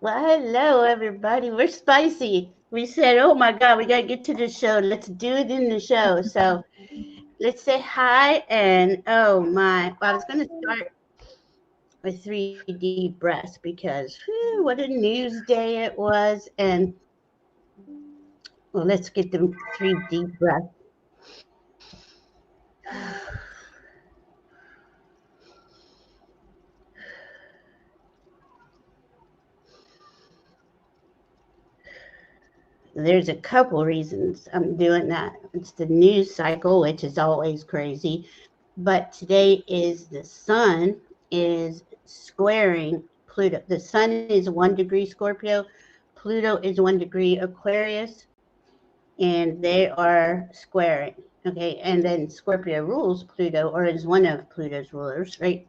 Well, hello, everybody. We're spicy. We said, oh my God, we got to get to the show. Let's do it in the show. So let's say hi. And oh my, well, I was going to start with three deep breaths because whew, what a news day it was. And well, let's get the three deep breaths. There's a couple reasons I'm doing that. It's the news cycle, which is always crazy. But today is the sun is squaring Pluto. The sun is 1 degree Scorpio, Pluto is 1 degree Aquarius, and they are squaring. Okay, and then Scorpio rules Pluto, or is one of Pluto's rulers, right?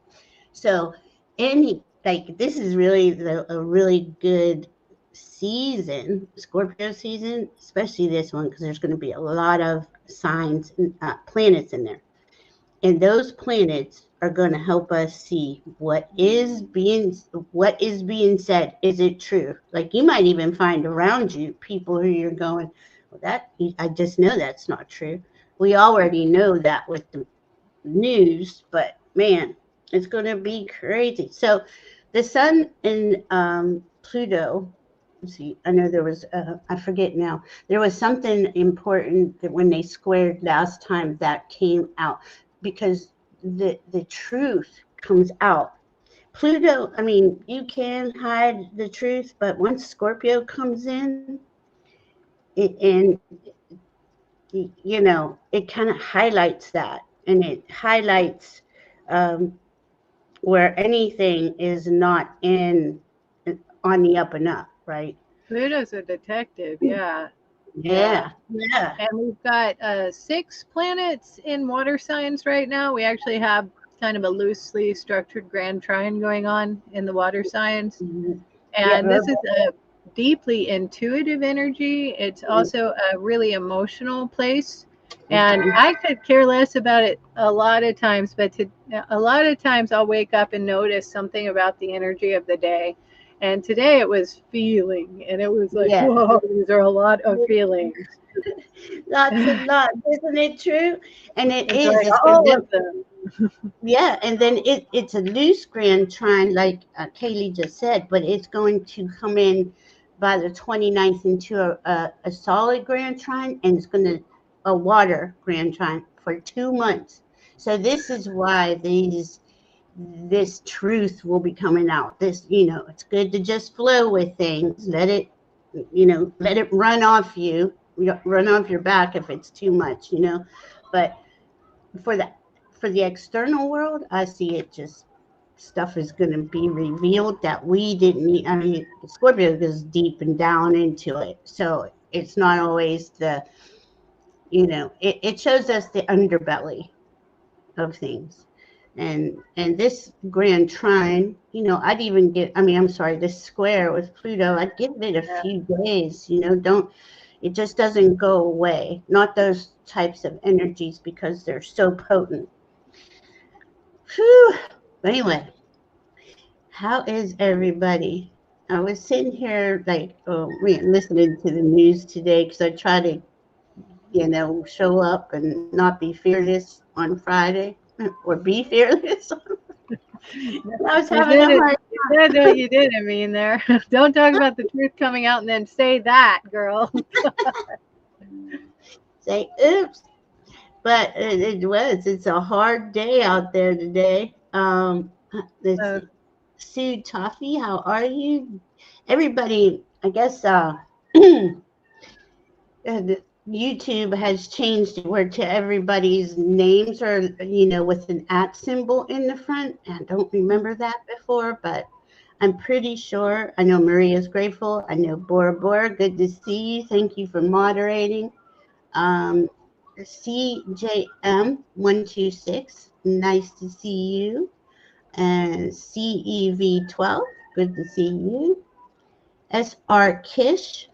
So, this is really a really good season, Scorpio season, especially this one, because there's going to be a lot of signs, planets in there. And those planets are going to help us see what is being said. Is it true? Like, you might even find around you people who you're going, well, that I just know that's not true. We already know that with the news, but man, it's going to be crazy. So the sun and Pluto, let's see, I know there was, I forget now, there was something important that when they squared last time that came out, because the truth comes out. Pluto, I mean, you can hide the truth, but once Scorpio comes in, and it kind of highlights that, and it highlights um, where anything is not in on the up and up, right? Pluto's a detective, yeah. Yeah. Yeah. And we've got 6 planets in water signs right now. We actually have kind of a loosely structured grand trine going on in the water signs. Mhm. Yeah. And this is a deeply intuitive energy. It's also a really emotional place. And I could care less about it a lot of times, but a lot of times I'll wake up and notice something about the energy of the day. And today it was feeling, and it was like, Yeah. whoa, these are a lot of feelings. Lots and lots, isn't it true? And it It's is. like It's and all then of them. yeah, and then it's a loose grand trine, like Kayleigh just said, but it's going to come in by the 29th into a solid grand trine, and it's going to a water grand trine for 2 months. So this is why this truth will be coming out. It's good to just flow with things. Let it run off run off your back if it's too much. But for the for the external world, I see it just stuff is going to be revealed that we didn't need. I mean, Scorpio goes deep and down into it, so it's not always it shows us the underbelly of things. And this grand trine, I'd even give, I mean, I'm sorry, this square with Pluto, I'd give it a Yeah. few days. Don't It just doesn't go away, not those types of energies, because they're so potent. Whew. Anyway, how is everybody? I was sitting here like, oh man, listening to the news today, because I try to show up and not be fearless on Friday, or be fearless. I was You having did a it. hard You said what you did. I mean, there. Don't talk about the truth coming out and then say that, girl. say oops, but it was. It's a hard day out there today. Let's So see. Sue Toffee, how are you? Everybody, I guess YouTube has changed it where to everybody's names are, with an at symbol in the front. I don't remember that before, but I'm pretty sure. I know Maria's grateful. I know Bora Bora, good to see you. Thank you for moderating. Um, CJM126, nice to see you. And CEV12, good to see you. SR Kish,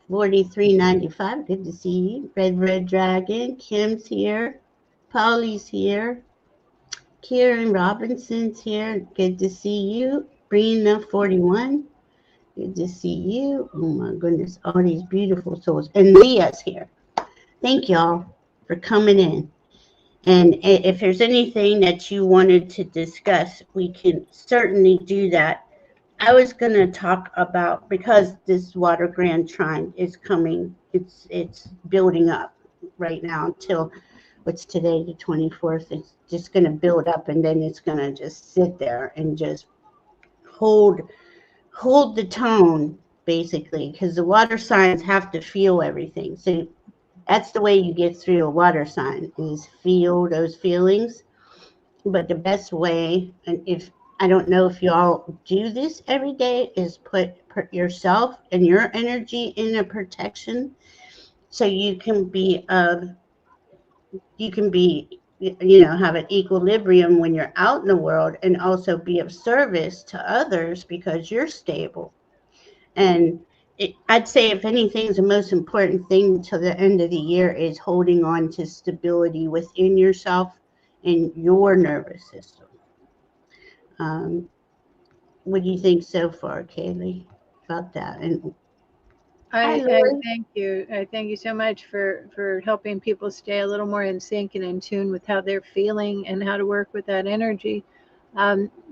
4395, good to see you. Red Dragon, Kim's here. Polly's here. Kieran Robinson's here, good to see you. Brina 41. Good to see you. Oh my goodness, all these beautiful souls. And Leah's here. Thank y'all for coming in. And if there's anything that you wanted to discuss, we can certainly do that. I was going to talk about, because this water grand trine is coming, it's building up right now until, what's today, the 24th. It's just going to build up, and then it's going to just sit there and just hold the tone, basically, because the water signs have to feel everything. So that's the way you get through a water sign, is feel those feelings. But the best way, and if I don't know if you all do this every day, is put yourself and your energy in a protection, so you can be have an equilibrium when you're out in the world, and also be of service to others because you're stable. And I'd say, if anything, the most important thing till the end of the year is holding on to stability within yourself and your nervous system. Um, what do you think so far, Kayleigh, about that? And hi, I Lori. thank you. I thank you so much for helping people stay a little more in sync and in tune with how they're feeling and how to work with that energy.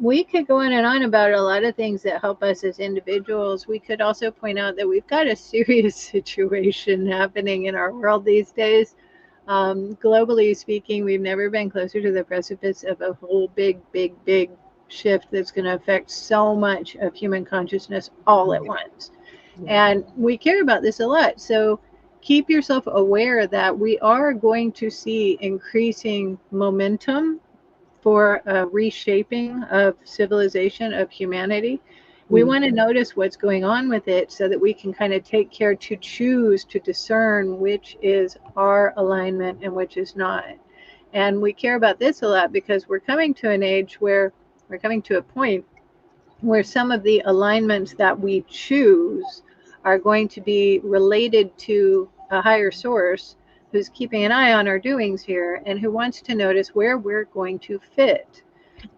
We could go on and on about a lot of things that help us as individuals. We could also point out that we've got a serious situation happening in our world these days. Globally speaking, we've never been closer to the precipice of a whole big shift that's going to affect so much of human consciousness all at once. And we care about this a lot. So keep yourself aware that we are going to see increasing momentum for a reshaping of civilization, of humanity. We want to notice what's going on with it so that we can kind of take care to choose to discern which is our alignment and which is not. And we care about this a lot because we're coming to an age where we're coming to a point where some of the alignments that we choose are going to be related to a higher source who's keeping an eye on our doings here and who wants to notice where we're going to fit.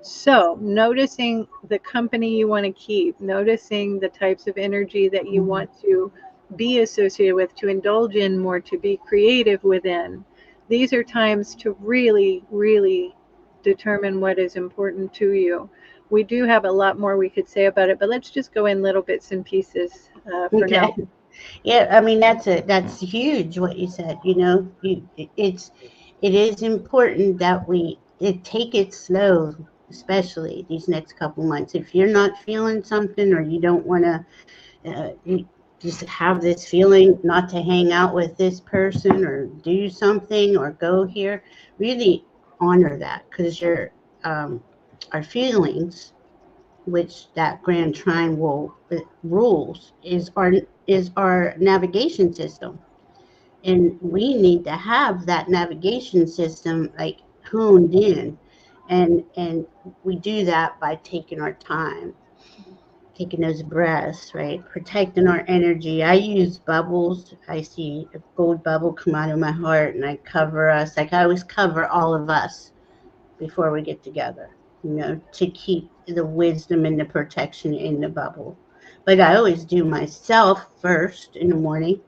So noticing the company you want to keep, noticing the types of energy that you want to be associated with, to indulge in more, to be creative within. These are times to really, really determine what is important to you. We do have a lot more we could say about it, but let's just go in little bits and pieces for now. Yeah, I mean, that's huge what you said. It is important that we take it slow, especially these next couple months. If you're not feeling something, or you don't want to, you just have this feeling not to hang out with this person or do something or go here, really honor that, because our feelings, which that grand triangle rules, is our navigation system. And we need to have that navigation system like honed in. And we do that by taking our time, taking those breaths, right? Protecting our energy. I use bubbles. I see a gold bubble come out of my heart, and I cover us. Like, I always cover all of us before we get together, to keep the wisdom and the protection in the bubble. But I always do myself first in the morning,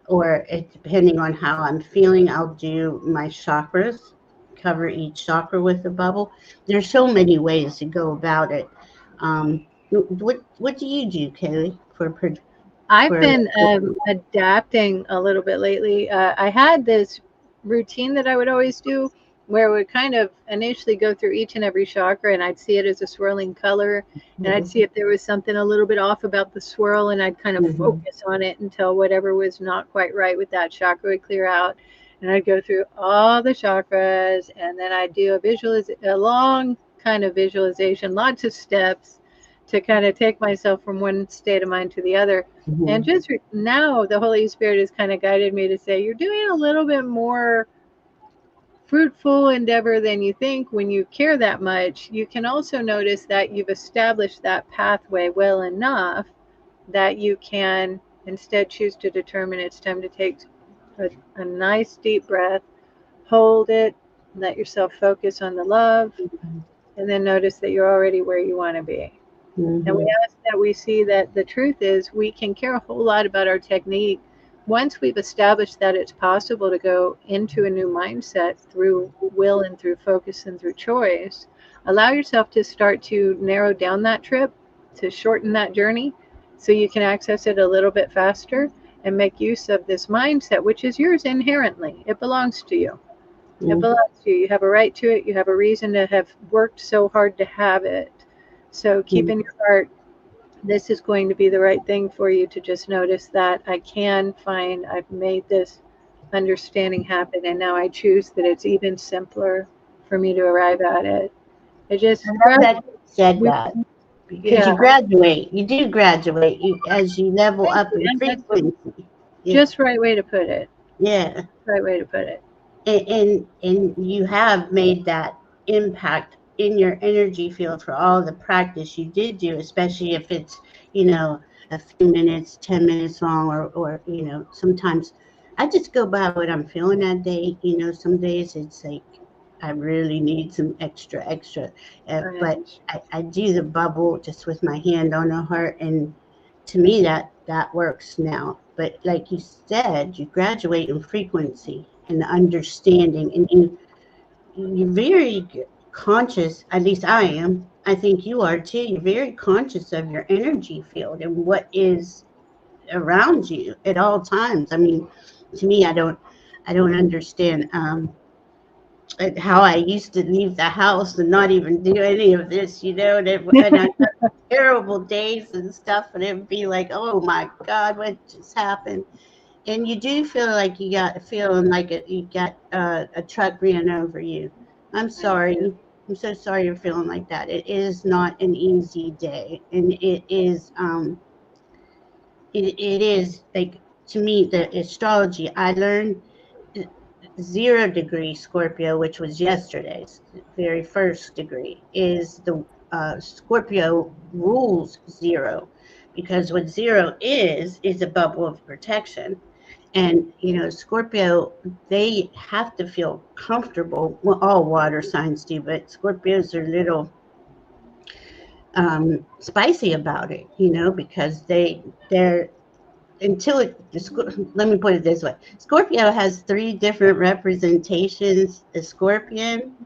or depending on how I'm feeling, I'll do my chakras, cover each chakra with a bubble. There's so many ways to go about it. What do you do, Kayleigh, I've for been adapting a little bit lately. I had this routine that I would always do where I would kind of initially go through each and every chakra, and I'd see it as a swirling color, and I'd see if there was something a little bit off about the swirl, and I'd kind of focus on it until whatever was not quite right with that chakra would clear out. And I'd go through all the chakras, and then I'd do a long kind of visualization, lots of steps to kind of take myself from one state of mind to the other. And just now, the Holy Spirit has kind of guided me to say, you're doing a little bit more fruitful endeavor than you think when you care that much. You can also notice that you've established that pathway well enough that you can instead choose to determine it's time to take a nice deep breath, hold it, let yourself focus on the love, and then notice that you're already where you want to be. And we ask that we see that the truth is we can care a whole lot about our technique once we've established that it's possible to go into a new mindset through will and through focus and through choice. Allow yourself to start to narrow down that trip, to shorten that journey so you can access it a little bit faster and make use of this mindset, which is yours inherently. It belongs to you. It belongs to you. You have a right to it. You have a reason to have worked so hard to have it. So keep in your heart, this is going to be the right thing for you to just notice that I've made this understanding happen, and now I choose that it's even simpler for me to arrive at it. It just that you said that because you graduate. You do graduate as you level up in frequency. Just right way to put it. Yeah. Right way to put it. And you have made that impact in your energy field for all the practice you did do, especially if it's, a few minutes, 10 minutes long, or sometimes I just go by what I'm feeling that day. Some days it's like I really need some extra, but I do the bubble just with my hand on the heart, and to me that works now. But like you said, you graduate in frequency and the understanding, and you're very conscious, at least I am. I think you are too. You're very conscious of your energy field and what is around you at all times. I mean, to me, I don't understand how I used to leave the house and not even do any of this, and I had terrible days and stuff, and it'd be like, oh my God, what just happened? And you do feel like you got a truck ran over you. I'm sorry. I'm so sorry you're feeling like that. It is not an easy day, and it is like, to me, the astrology I learned 0 degree Scorpio, which was yesterday's very first degree, is the Scorpio rules 0, because what 0 is a bubble of protection. And, Scorpio, they have to feel comfortable. Well, all water signs do, but Scorpios are a little spicy about it, because they're let me put it this way. Scorpio has 3 different representations: the scorpion,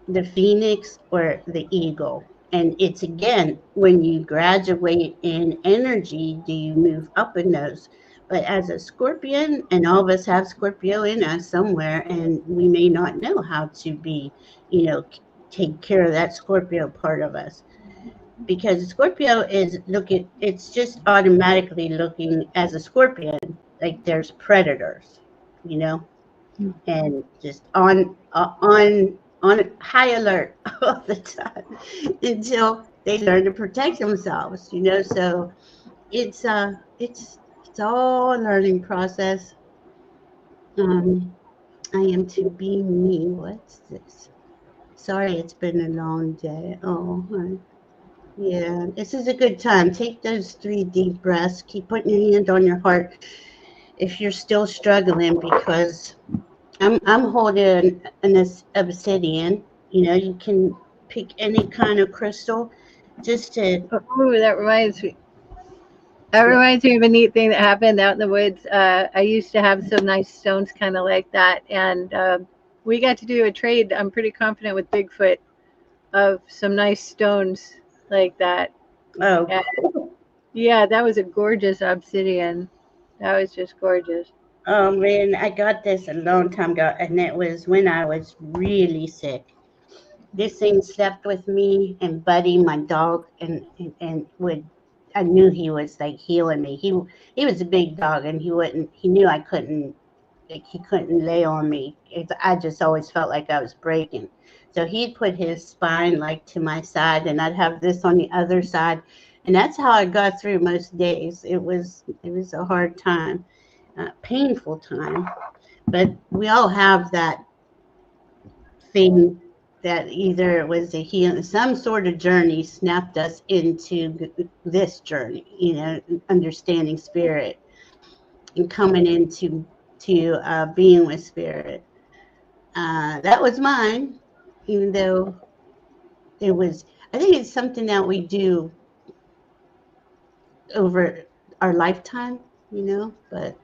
the phoenix, or the eagle. And it's, again, when you graduate in energy, do you move up in those? But as a scorpion, and all of us have Scorpio in us somewhere, and we may not know how to be, take care of that Scorpio part of us. Because Scorpio it's just automatically looking as a scorpion, like there's predators, and just on high alert all the time until they learn to protect themselves, So it's all a learning process. I am to be me. What's this? Sorry, it's been a long day. Oh, yeah, this is a good time. Take those 3 deep breaths. Keep putting your hand on your heart if you're still struggling, because I'm holding an obsidian. You can pick any kind of crystal just to. Oh, that reminds me. That reminds me of a neat thing that happened out in the woods. I used to have some nice stones kind of like that, and we got to do a trade. I'm pretty confident with Bigfoot of some nice stones like that. Oh, and, yeah, that was a gorgeous obsidian. That was just gorgeous. Oh man, I got this a long time ago, and it was when I was really sick. This thing slept with me, and Buddy, my dog, and I knew he was like healing me. He was a big dog, and he knew I couldn't, like, he couldn't lay on me. I just always felt like I was breaking. So he'd put his spine like to my side, and I'd have this on the other side, and that's how I got through most days. It was a hard time, painful time, but we all have that thing that either it was a healing, some sort of journey snapped us into this journey, understanding spirit and coming into being with spirit. That was mine, even though I think it's something that we do over our lifetime, you know, but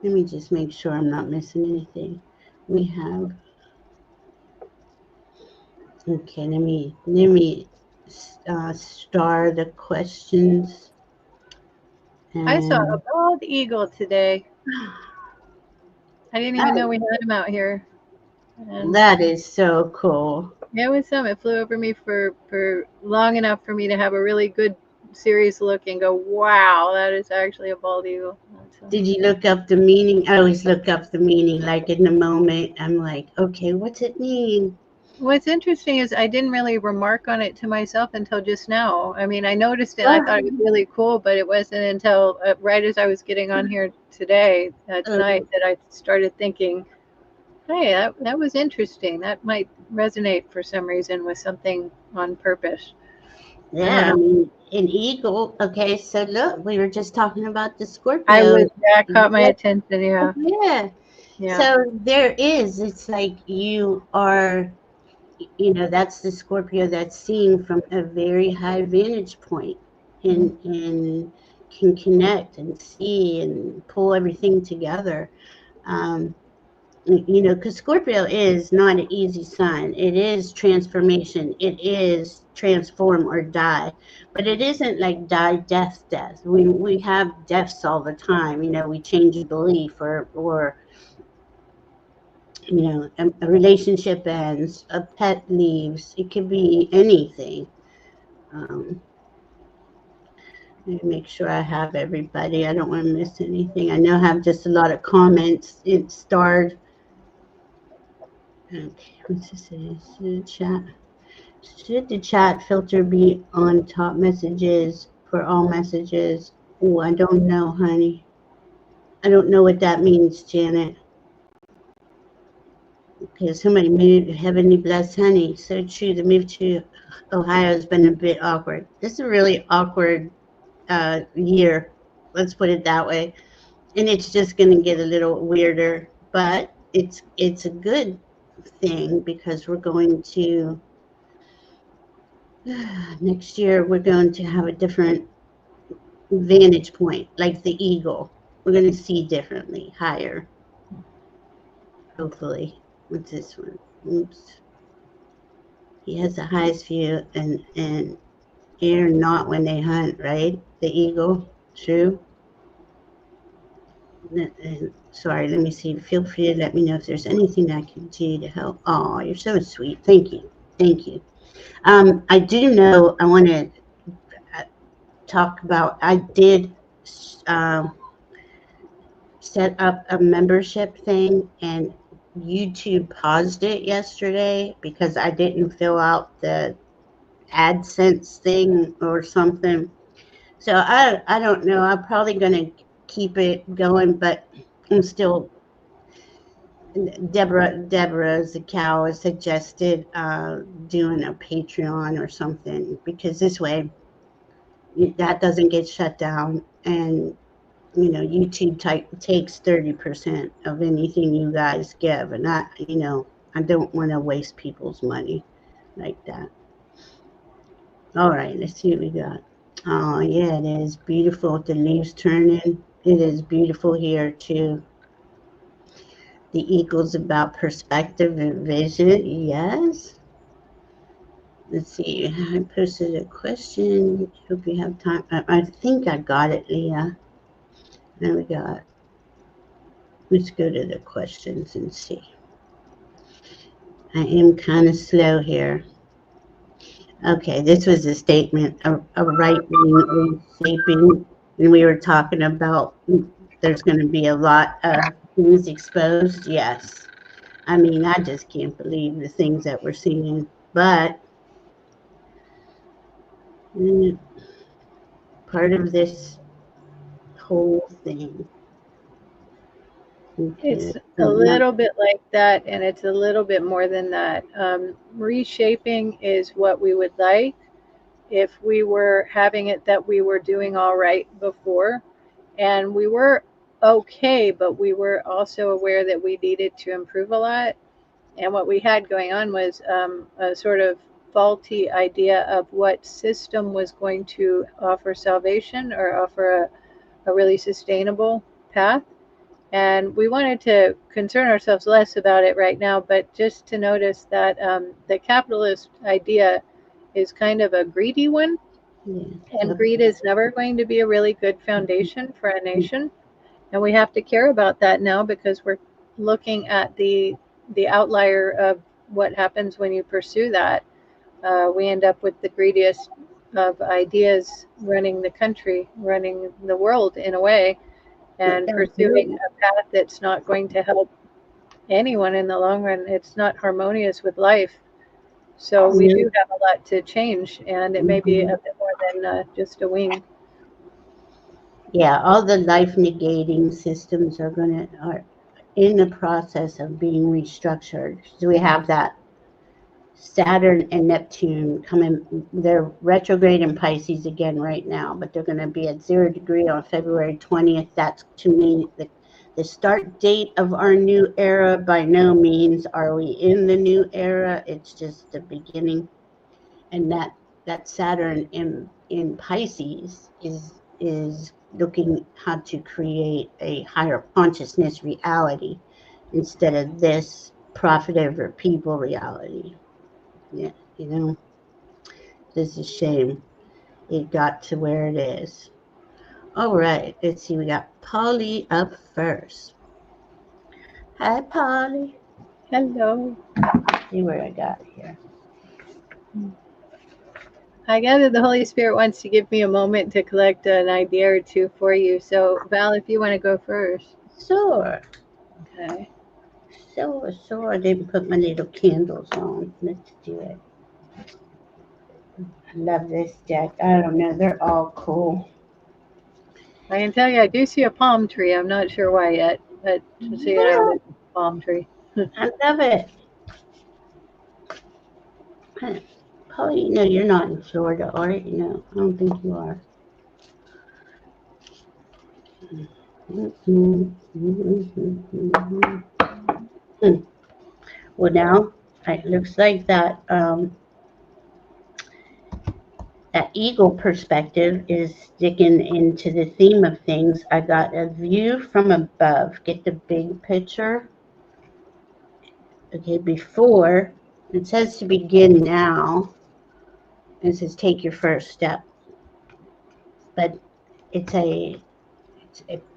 let me just make sure I'm not missing anything. We have, okay, let me star the questions. I saw a And bald eagle today. I didn't even know we had them out here. And that is so cool. it was some. It flew over me for long enough for me to have a really good, serious look and go, wow, that is actually a bald eagle. Did you look up the meaning? I always look up the meaning, like in the moment. I'm like, okay, what's it mean? What's interesting is I didn't really remark on it to myself until just now. I mean, I noticed it. I thought it was really cool, but it wasn't until right as I was getting on here today, tonight, that I started thinking, hey, that was interesting. That might resonate for some reason with something on purpose. Yeah, I mean, an eagle. Okay, so look, we were just talking about the Scorpio. That caught my attention. Yeah. Yeah. Yeah. So there is, it's like you are, you know, that's the Scorpio that's seeing from a very high vantage point and can connect and see and pull everything together. You know, because Scorpio is not an easy sign. It is transformation. It is transform or die, but it isn't like die, death, death. We have deaths all the time. You know, we change a belief or you know, a relationship ends, a pet leaves. It could be anything. Let me make sure I have everybody. I don't want to miss anything. I know I have just a lot of comments. It's starred. Okay, what's this? Chat. Should the chat filter be on top messages for all messages? Oh, I don't know, honey. I don't know what that means, Janet. Okay, somebody moved, heavenly blessed honey. So true, the move to Ohio has been a bit awkward. This is a really awkward year. Let's put it that way. And it's just going to get a little weirder, but it's a good thing because we're going to next year we're going to have a different vantage point, like the eagle. We're going to see differently, higher. Hopefully. What's this one? Oops. He has the highest view and air not when they hunt, right? The eagle. True. Sorry, let me see. Feel free to let me know if there's anything I can do to help. Oh, you're so sweet. Thank you. Thank you. I do know I want to talk about, I did set up a membership thing and YouTube paused it yesterday because I didn't fill out the AdSense thing or something. So I don't know. I'm probably going to keep it going, but I'm still. Deborah Zakau has suggested doing a Patreon or something because this way that doesn't get shut down, and you know YouTube takes 30% of anything you guys give, and I don't want to waste people's money like that. All right, let's see what we got. Oh yeah, it is beautiful. The leaves turning. It is beautiful here too. The equals about perspective and vision. Yes. Let's see. I posted a question. Hope you have time. I think I got it, Leah. Then we got. Let's go to the questions and see. I am kind of slow here. Okay, this was a statement of right-wing reshaping, and we were talking about there's going to be a lot of things exposed. Yes. I mean, I just can't believe the things that we're seeing. But part of this whole thing. Okay. It's a little bit like that, and it's a little bit more than that. Reshaping is what we would like if we were having it that we were doing all right before, and we were okay, but we were also aware that we needed to improve a lot. And what we had going on was a sort of faulty idea of what system was going to offer salvation or offer a really sustainable path. And we wanted to concern ourselves less about it right now, but just to notice that the capitalist idea is kind of a greedy one. Yeah. And greed is never going to be a really good foundation for a nation. And we have to care about that now because we're looking at the outlier of what happens when you pursue that. We end up with the greediest of ideas running the country, running the world in a way, and pursuing a path that's not going to help anyone in the long run. It's not harmonious with life. So we do have a lot to change, and it may be a bit more than just a wing. Yeah, all the life negating systems are in the process of being restructured. So we have that Saturn and Neptune coming. They're retrograde in Pisces again right now, but they're going to be at 0 degree on February 20th. That's to me the start date of our new era. By no means are we in the new era. It's just the beginning. And that Saturn in Pisces is looking how to create a higher consciousness reality instead of this profit over people reality. Yeah, this is a shame it got to where it is. All right, let's see. We got Polly up first. Hi, Polly. Hello. Let's see where I got here. I gather the Holy Spirit wants to give me a moment to collect an idea or two for you. So, Val, if you want to go first. Sure. Okay. Sure. I didn't put my little candles on. Let's do it. I love this deck. I don't know. They're all cool. I can tell you, I do see a palm tree. I'm not sure why yet, but just so you know, there's a palm tree. I love it. Polly, no, you're not in Florida, are you? No, I don't think you are. Well, now it looks like that that eagle perspective is digging into the theme of things. I got a view from above. Get the big picture. Okay, before it says to begin now. It says take your first step, but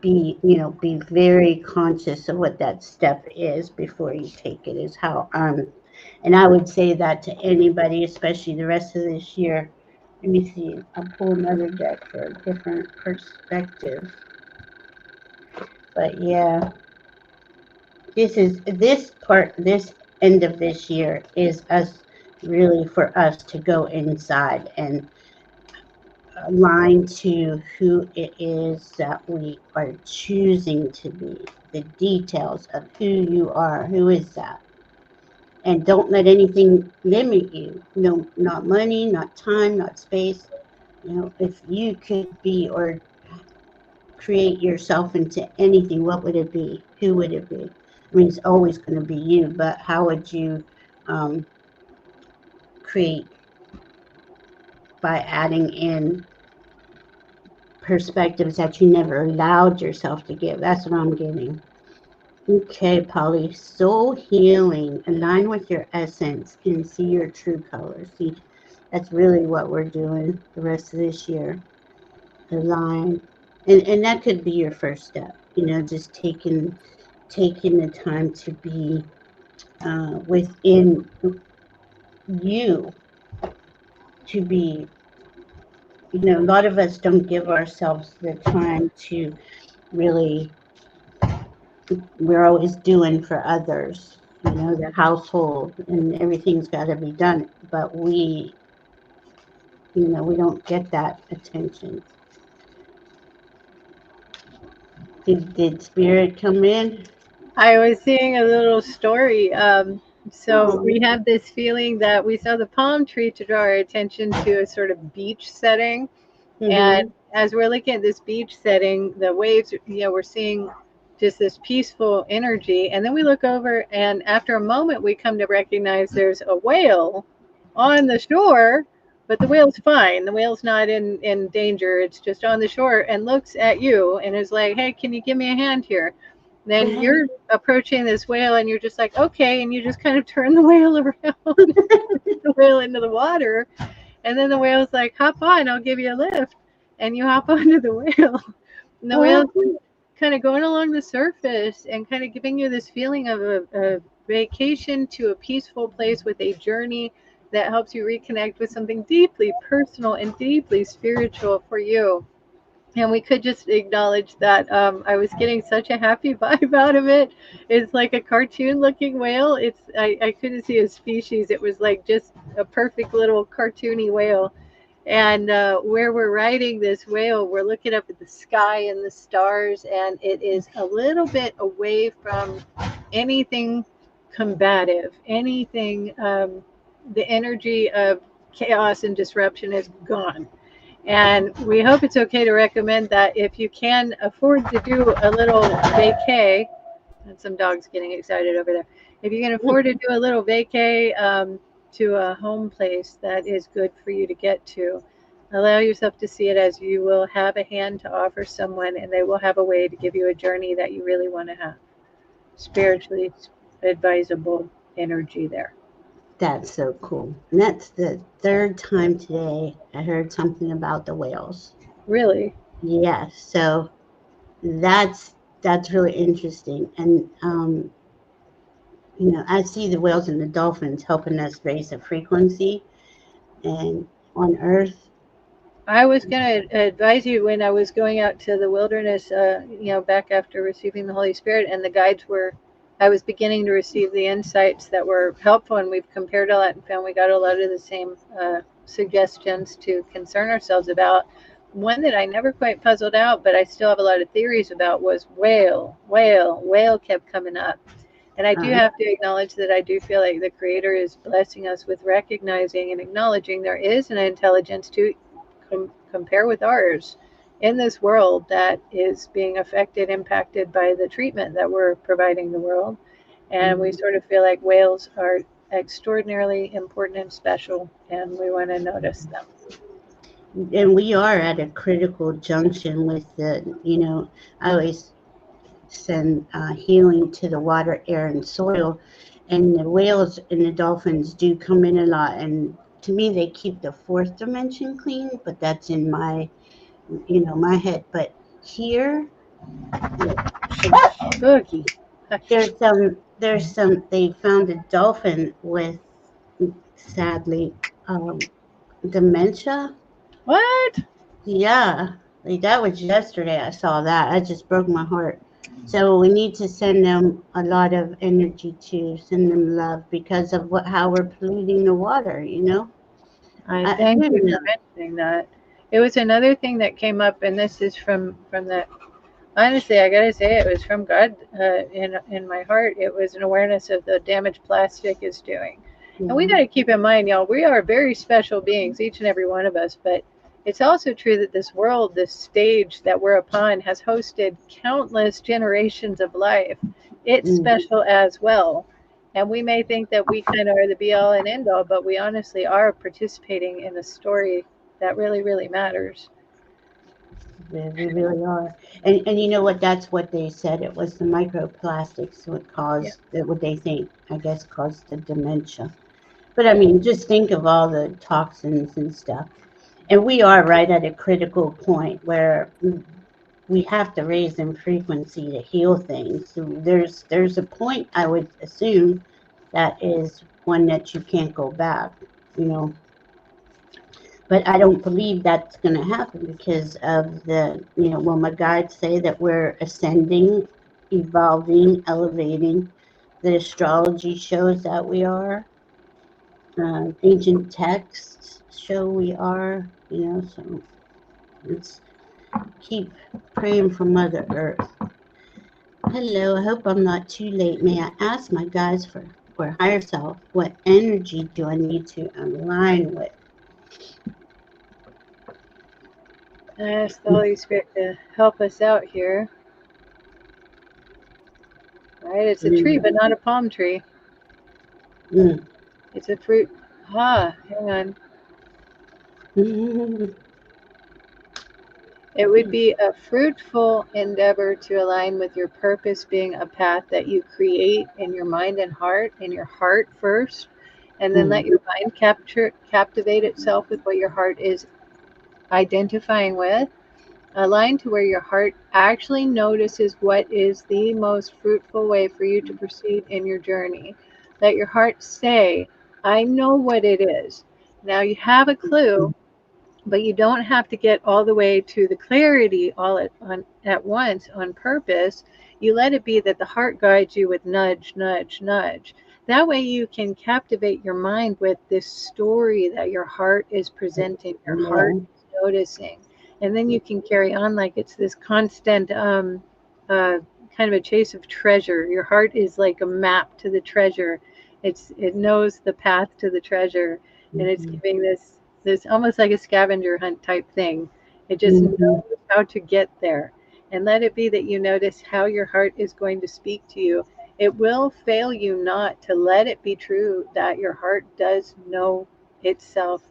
be very conscious of what that step is before you take it. Is how and I would say that to anybody, especially the rest of this year. Let me see. I'll pull another deck for a different perspective. But yeah, this end of this year is really for us to go inside and align to who it is that we are choosing to be, the details of who you are, who is that. And don't let anything limit you. No, not money, not time, not space. If you could be or create yourself into anything, what would it be? Who would it be? I mean, it's always going to be you, but how would you create by adding in perspectives that you never allowed yourself to give? That's what I'm getting. Okay, Polly, soul healing, align with your essence and see your true colors. See, that's really what we're doing the rest of this year. Align, and that could be your first step. Just taking the time to be within you, to be. A lot of us don't give ourselves the time to really. We're always doing for others, the household and everything's got to be done, but we don't get that attention. Did spirit come in? I was seeing a little story. So we have this feeling that we saw the palm tree to draw our attention to a sort of beach setting. Mm-hmm. And as we're looking at this beach setting, the waves, we're seeing just this peaceful energy. And then we look over, and after a moment, we come to recognize there's a whale on the shore, but the whale's fine. The whale's not in danger. It's just on the shore and looks at you and is like, hey, can you give me a hand here? Then you're approaching this whale and you're just like, okay. And you just kind of turn the whale around, the whale into the water. And then the whale's like, hop on, I'll give you a lift. And you hop onto the whale. And the whale's kind of going along the surface and kind of giving you this feeling of a vacation to a peaceful place with a journey that helps you reconnect with something deeply personal and deeply spiritual for you. And we could just acknowledge that I was getting such a happy vibe out of it. It's like a cartoon looking whale. I couldn't see a species. It was like just a perfect little cartoony whale. And where we're riding this whale, we're looking up at the sky and the stars, and it is a little bit away from anything combative, anything, the energy of chaos and disruption is gone. And we hope it's okay to recommend that if you can afford to do a little vacay, and some dogs getting excited over there. If you can afford to do a little vacay to a home place that is good for you to get to, allow yourself to see it as you will have a hand to offer someone, and they will have a way to give you a journey that you really want to have. Spiritually advisable energy there. That's so cool. And that's the third time today I heard something about the whales. Really? Yes. So that's really interesting. And I see the whales and the dolphins helping us raise the frequency and on Earth. I was going to advise you when I was going out to the wilderness, back after receiving the Holy Spirit, and the guides were, I was beginning to receive the insights that were helpful, and we've compared a lot and found we got a lot of the same suggestions to concern ourselves about. One that I never quite puzzled out, but I still have a lot of theories about, was whale kept coming up. And I do have to acknowledge that I do feel like the Creator is blessing us with recognizing and acknowledging there is an intelligence to compare with ours in this world that is being affected, impacted by the treatment that we're providing the world. And we sort of feel like whales are extraordinarily important and special, and we want to notice them. And we are at a critical junction with I always send healing to the water, air, and soil. And the whales and the dolphins do come in a lot. And to me, they keep the fourth dimension clean, but that's in my, my head. But here, Boogie. there's some, they found a dolphin with, sadly, dementia. What? Yeah, like that was yesterday. I saw that. It just broke my heart. So we need to send them a lot of energy to send them love because of how we're polluting the water. I thank you for mentioning that. It was another thing that came up, and this is from the. Honestly, I gotta say, it was from God in my heart. It was an awareness of the damage plastic is doing. And we got to keep in mind, y'all, we are very special beings, each and every one of us. But it's also true that this world, this stage that we're upon, has hosted countless generations of life. It's special as well. And we may think that we kind of are the be all and end all, but we honestly are participating in a story that really, really matters. Yeah, we really are. And you know what? That's what they said. It was the microplastics what caused, what they think, I guess, caused the dementia. But I mean, just think of all the toxins and stuff. And we are right at a critical point where we have to raise in frequency to heal things. So there's a point, I would assume, that is one that you can't go back, But I don't believe that's going to happen because of my guides say that we're ascending, evolving, elevating. The astrology shows that we are. Ancient texts show we are, so let's keep praying for Mother Earth. Hello, I hope I'm not too late. May I ask my guides for higher self, what energy do I need to align with? I ask the Holy Spirit to help us out here. Right? It's a tree, but not a palm tree. It's a fruit Hang on. It would be a fruitful endeavor to align with your purpose, being a path that you create in your mind and heart, in your heart first, and then let your mind captivate itself with what your heart is identifying with. Align to where your heart actually notices what is the most fruitful way for you to proceed in your journey. Let your heart say, I know what it is. Now you have a clue, but you don't have to get all the way to the clarity at once on purpose. You let it be that the heart guides you with nudge, nudge, nudge. That way you can captivate your mind with this story that your heart is presenting, your heart is noticing. And then you can carry on like it's this constant kind of a chase of treasure. Your heart is like a map to the treasure. It knows the path to the treasure, and it's giving this almost like a scavenger hunt type thing. It just knows how to get there. And let it be that you notice how your heart is going to speak to you. It will fail you not to let it be true that your heart does know itself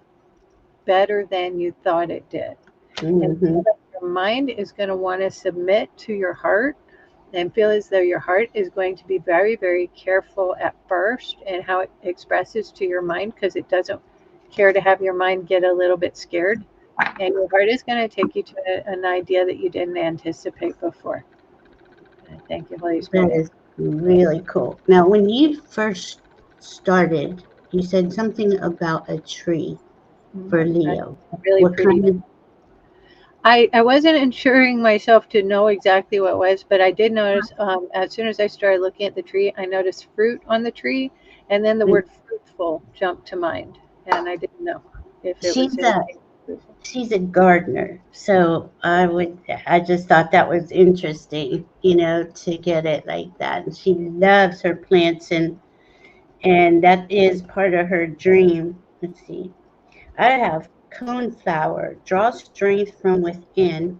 better than you thought it did. And so that your mind is going to want to submit to your heart and feel as though your heart is going to be very, very careful at first in how it expresses to your mind, because it doesn't care to have your mind get a little bit scared. And your heart is going to take you to an idea that you didn't anticipate before. Thank you, Holy Spirit. That is really cool. Now, when you first started, you said something about a tree for Leo. Really what pretty. kind of? I wasn't ensuring myself to know exactly what it was, but I did notice as soon as I started looking at the tree, I noticed fruit on the tree, and then the word fruitful jumped to mind, and I didn't know if it was She's a gardener, so I just thought that was interesting, to get it like that. And she loves her plants, and that is part of her dream. Let's see. I have coneflower. Draw strength from within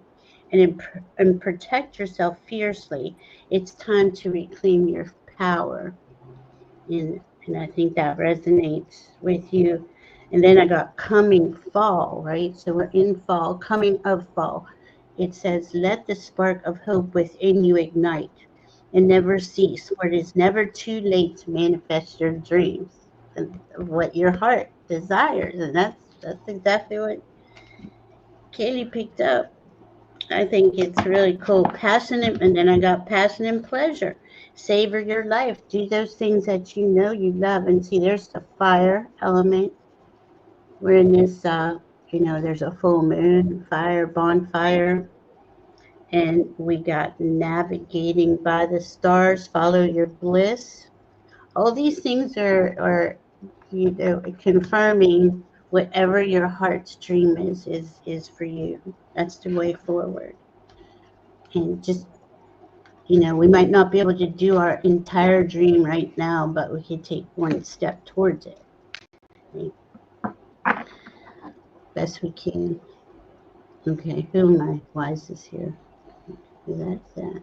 and protect yourself fiercely. It's time to reclaim your power. And I think that resonates with you. And then I got coming fall, right? So we're in fall, coming of fall. It says, let the spark of hope within you ignite and never cease, for it is never too late to manifest your dreams and what your heart desires. And that's exactly what Kayleigh picked up. I think it's really cool. Passionate, and then I got passion and pleasure. Savor your life. Do those things that you know you love. And see, there's the fire element. We're in this, there's a full moon, fire, bonfire. And we got navigating by the stars, follow your bliss. All these things are confirming whatever your heart's dream is for you. That's the way forward. And just, we might not be able to do our entire dream right now, but we can take one step towards it. Best we can. Okay, who am I? Why is this here? That's that.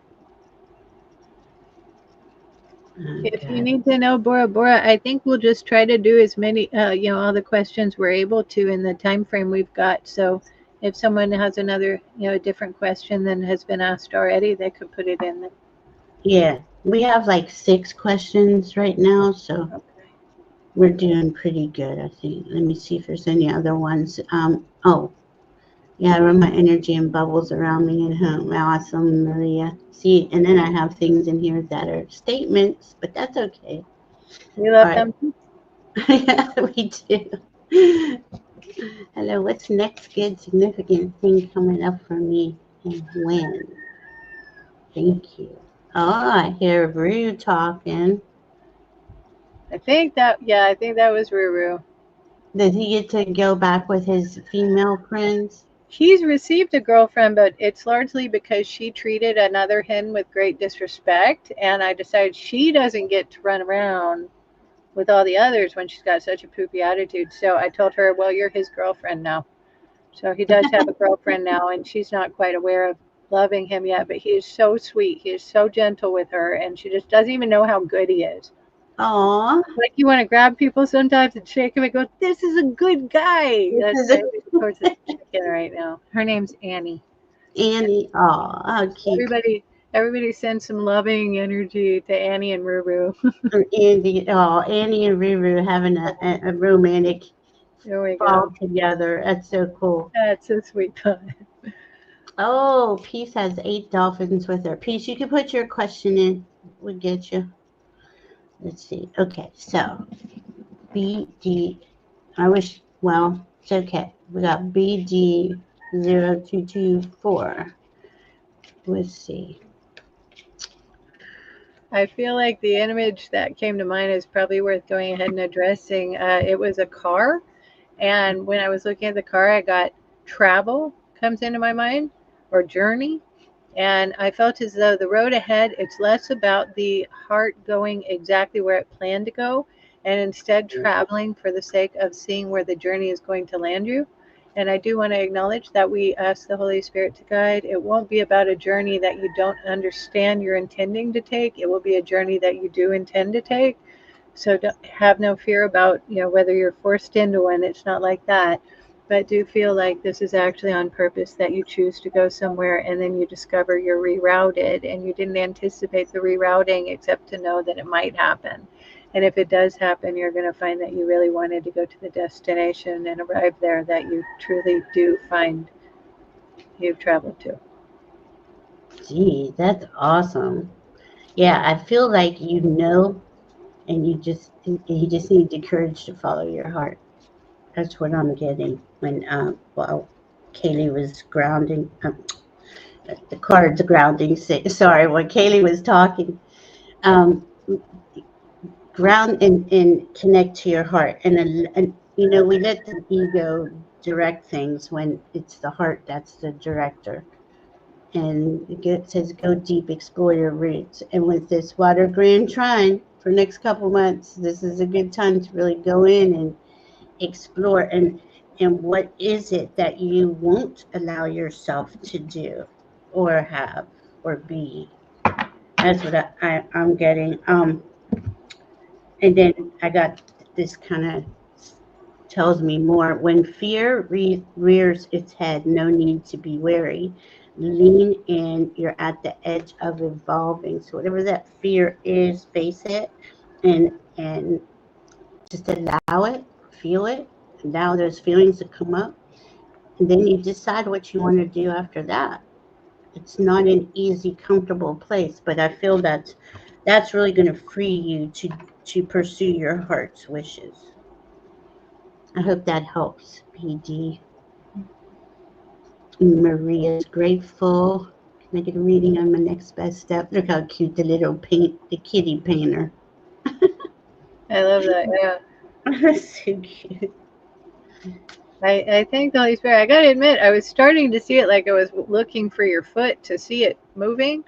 If you need to know, Bora, I think we'll just try to do as many, all the questions we're able to in the time frame we've got. So if someone has another, a different question than has been asked already, they could put it in there. Yeah, we have like 6 questions right now, so we're doing pretty good, I think. Let me see if there's any other ones. Yeah, I run my energy and bubbles around me and home. Awesome, Maria. See, and then I have things in here that are statements, but that's okay. You love them? Yeah, we do. Hello, what's next good significant thing coming up for me and when? Thank you. Oh, I hear Rue talking. I think that was Ruru. Does he get to go back with his female friends? He's received a girlfriend, but it's largely because she treated another hen with great disrespect, and I decided she doesn't get to run around with all the others when she's got such a poopy attitude. So I told her, well, you're his girlfriend now. So he does have a girlfriend now, and she's not quite aware of loving him yet, but he is so sweet. He is so gentle with her, and she just doesn't even know how good he is. Aw. Like you want to grab people sometimes and shake them and go, "This is a good guy." That's towards the chicken right now. Her name's Annie. Annie. Aw, how cute. Everybody send some loving energy to Annie and Ruru. Andy, oh, Annie and Ruru having a romantic There we fall go. together. That's so cool. That's a sweet thought. Oh, Peace has 8 dolphins with her. Peace, you can put your question in. We'll get you. Let's see. Okay, so BD. Well, it's okay. We got BD0224. Let's see. I feel like the image that came to mind is probably worth going ahead and addressing. It was a car, and when I was looking at the car, I got travel comes into my mind, or journey, and I felt as though the road ahead, it's less about the heart going exactly where it planned to go, and instead traveling for the sake of seeing where the journey is going to land you. And I do want to acknowledge that we ask the Holy Spirit to guide. It won't be about a journey that you don't understand you're intending to take. It will be a journey that you do intend to take. So have no fear about, whether you're forced into one. It's not like that. But do feel like this is actually on purpose, that you choose to go somewhere and then you discover you're rerouted and you didn't anticipate the rerouting except to know that it might happen. And if it does happen, you're going to find that you really wanted to go to the destination and arrive there, that you truly do find you've traveled to. Gee, that's awesome. Yeah, I feel like and you just need the courage to follow your heart. That's what I'm getting when Kayleigh was grounding. The cards grounding. Sorry, when Kayleigh was talking, ground and connect to your heart, and we let the ego direct things when it's the heart that's the director. And it says go deep, explore your roots. And with this water grand trine for next couple months, this is a good time to really go in and explore and what is it that you won't allow yourself to do or have or be. That's what I'm getting. And then I got this kind of tells me more. When fear rears its head, no need to be wary. Lean in, you're at the edge of evolving. So whatever that fear is, face it and just allow it, feel it, allow those feelings to come up. And then you decide what you want to do after that. It's not an easy, comfortable place, but I feel that's really going to free you to pursue your heart's wishes. I hope that helps, PD. Maria's grateful. Can I get a reading on my next best step? Look how cute the kitty painter. I love that. Yeah. That's so cute. I thank the Holy Spirit. I got to admit, I was starting to see it like I was looking for your foot to see it moving.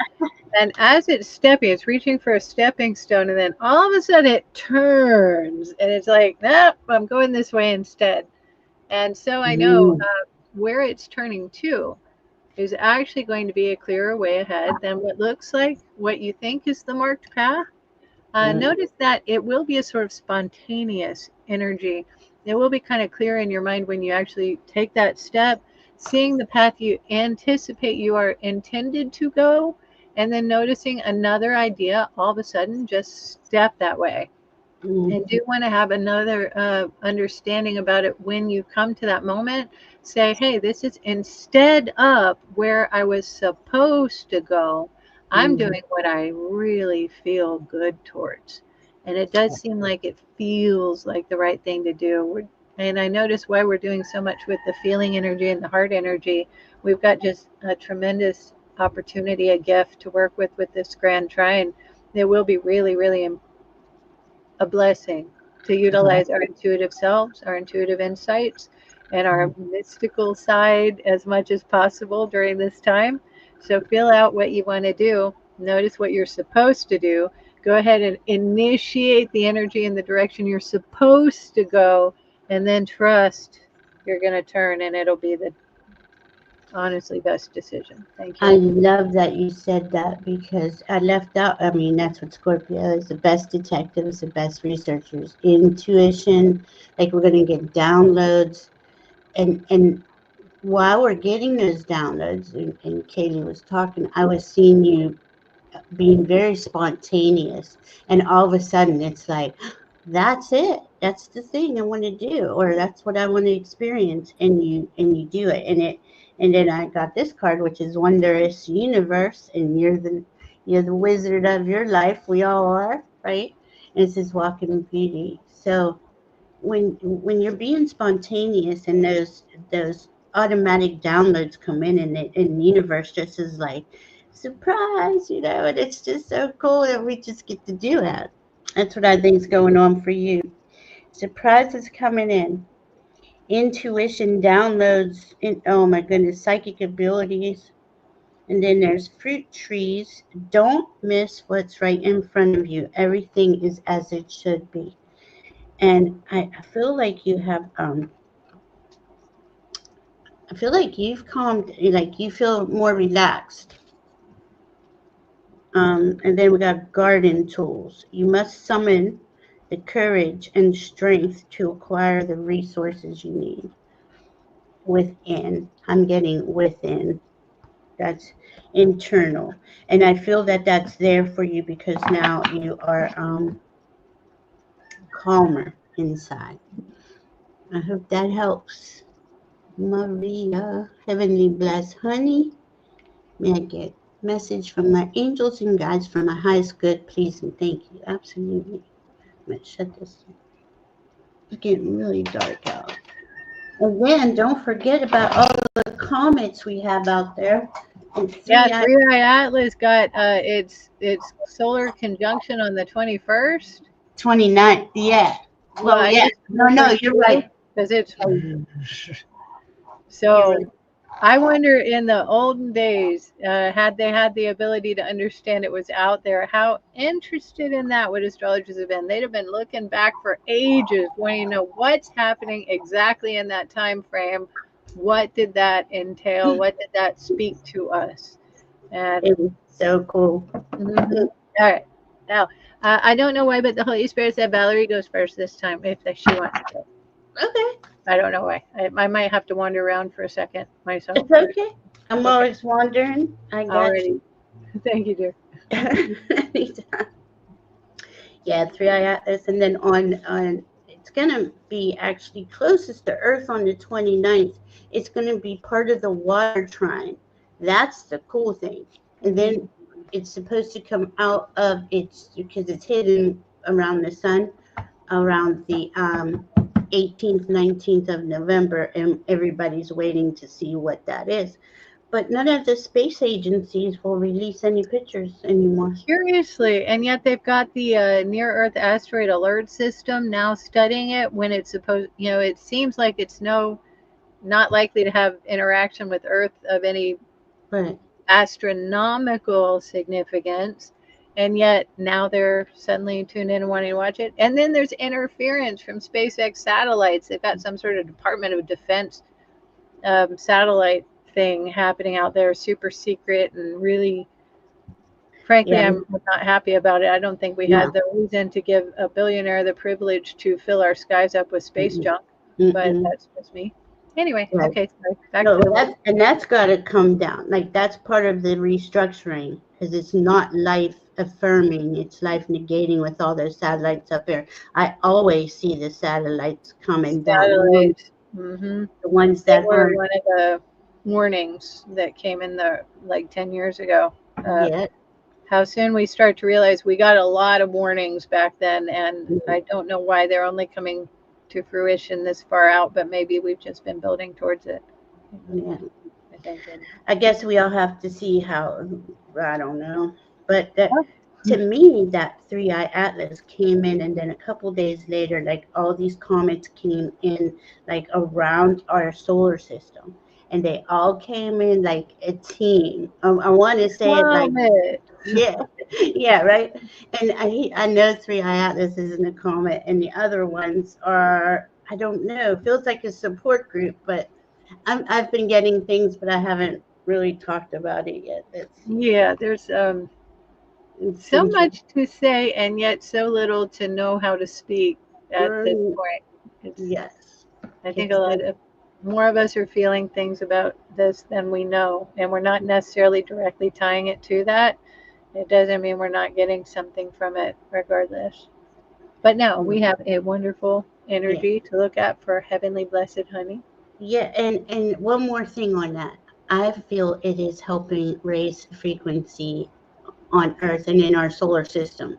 And as it's stepping, it's reaching for a stepping stone. And then all of a sudden it turns. And it's like, nope, I'm going this way instead. And so I know where it's turning to is actually going to be a clearer way ahead than what looks like what you think is the marked path. Notice that it will be a sort of spontaneous energy. It will be kind of clear in your mind when you actually take that step, seeing the path you anticipate you are intended to go, and then noticing another idea all of a sudden just step that way. And do want to have another understanding about it when you come to that moment. Say, hey, this is instead of where I was supposed to go. I'm doing what I really feel good towards. And it does seem like it feels like the right thing to do. And I notice why we're doing so much with the feeling energy and the heart energy. We've got just a tremendous opportunity, a gift to work with this grand trine. It will be really, really a blessing to utilize our intuitive selves, our intuitive insights, and our mystical side as much as possible during this time. So feel out what you want to do. Notice what you're supposed to do. Go ahead and initiate the energy in the direction you're supposed to go, and then trust you're going to turn and it'll be honestly best decision. Thank I you. love that you said that because I left out. I mean, that's what Scorpio is: the best detectives, the best researchers, intuition. Like we're gonna get downloads, and while we're getting those downloads, and Kayleigh was talking, I was seeing you being very spontaneous, and all of a sudden it's like, that's it, that's the thing I want to do, or that's what I want to experience, and you do it, and then I got this card, which is Wondrous Universe, and you're the wizard of your life. We all are, right? And it says walking in beauty. So when you're being spontaneous and those automatic downloads come in, and the universe just is like surprise, and it's just so cool that we just get to do that. That's what I think is going on for you. Surprises coming in, intuition downloads, oh my goodness, psychic abilities. And then there's fruit trees. Don't miss what's right in front of you. Everything is as it should be. And I feel like you have I feel like you've calmed, like you feel more relaxed. And then we got garden tools. You must summon the courage and strength to acquire the resources you need within. I'm getting within. That's internal. And I feel that that's there for you because now you are calmer inside. I hope that helps. Maria, heavenly blessed honey. May I get message from my angels and guides for my highest good, please and thank you. Absolutely. I'm going to shut this. It's getting really dark out. And then don't forget about all the comments we have out there. Yeah, 3i Atlas got its solar conjunction on the 21st. 29th, yeah. Well, yeah. No, you're right. Because it's so. I wonder in the olden days, had they had the ability to understand it was out there, how interested in that would astrologers have been? They'd have been looking back for ages, wanting to know what's happening exactly in that time frame. What did that entail? What did that speak to us? And it was so cool. Mm-hmm. All right. Now, I don't know why, but the Holy Spirit said Valerie goes first this time if she wants to go. Okay. I don't know why. I might have to wander around for a second myself. It's okay. I'm always wandering. I got Alrighty. You. Thank you, dear. Yeah, 3i Atlas, and then on it's gonna be actually closest to Earth on the 29th. It's gonna be part of the water trine. That's the cool thing. And then it's supposed to come out of its, because it's hidden around the sun, around the 18th, 19th of November, and everybody's waiting to see what that is. But none of the space agencies will release any pictures anymore. Curiously, and yet they've got the near-Earth asteroid alert system now studying it when it's supposed, it seems like it's not likely to have interaction with Earth of any astronomical significance. And yet now they're suddenly tuned in and wanting to watch it. And then there's interference from SpaceX satellites. They've got some sort of Department of Defense satellite thing happening out there, super secret, and really, frankly, I'm not happy about it. I don't think we had the reason to give a billionaire the privilege to fill our skies up with space junk, but that's just me. Anyway, okay, sorry. Back to that's got to come down. Like, that's part of the restructuring, because it's not life affirming, it's life negating with all those satellites up there. I always see the satellites coming down. Mm-hmm. The ones that were one of the warnings that came in 10 years ago. How soon we start to realize we got a lot of warnings back then, and I don't know why they're only coming to fruition this far out, but maybe we've just been building towards it. Yeah. I guess we all have to see how, I don't know. But to me, that 3i Atlas came in, and then a couple days later, like all these comets came in, like around our solar system. And they all came in like a team. I want to say it like, yeah, right. And I know 3i Atlas isn't a comet, and the other ones are, I don't know, feels like a support group, but I've been getting things, but I haven't really talked about it yet. Yeah, there's It's so interesting. much to say and yet so little to know how to speak at this point. It's Yes, I think a it's lot of more of us are feeling things about this than we know, and we're not necessarily directly tying it to that. It doesn't mean we're not getting something from it regardless. But no, we have a wonderful yeah, energy to look at for heavenly blessed honey. yeah, and one more thing on that. I feel it is helping raise frequency on Earth and in our solar system.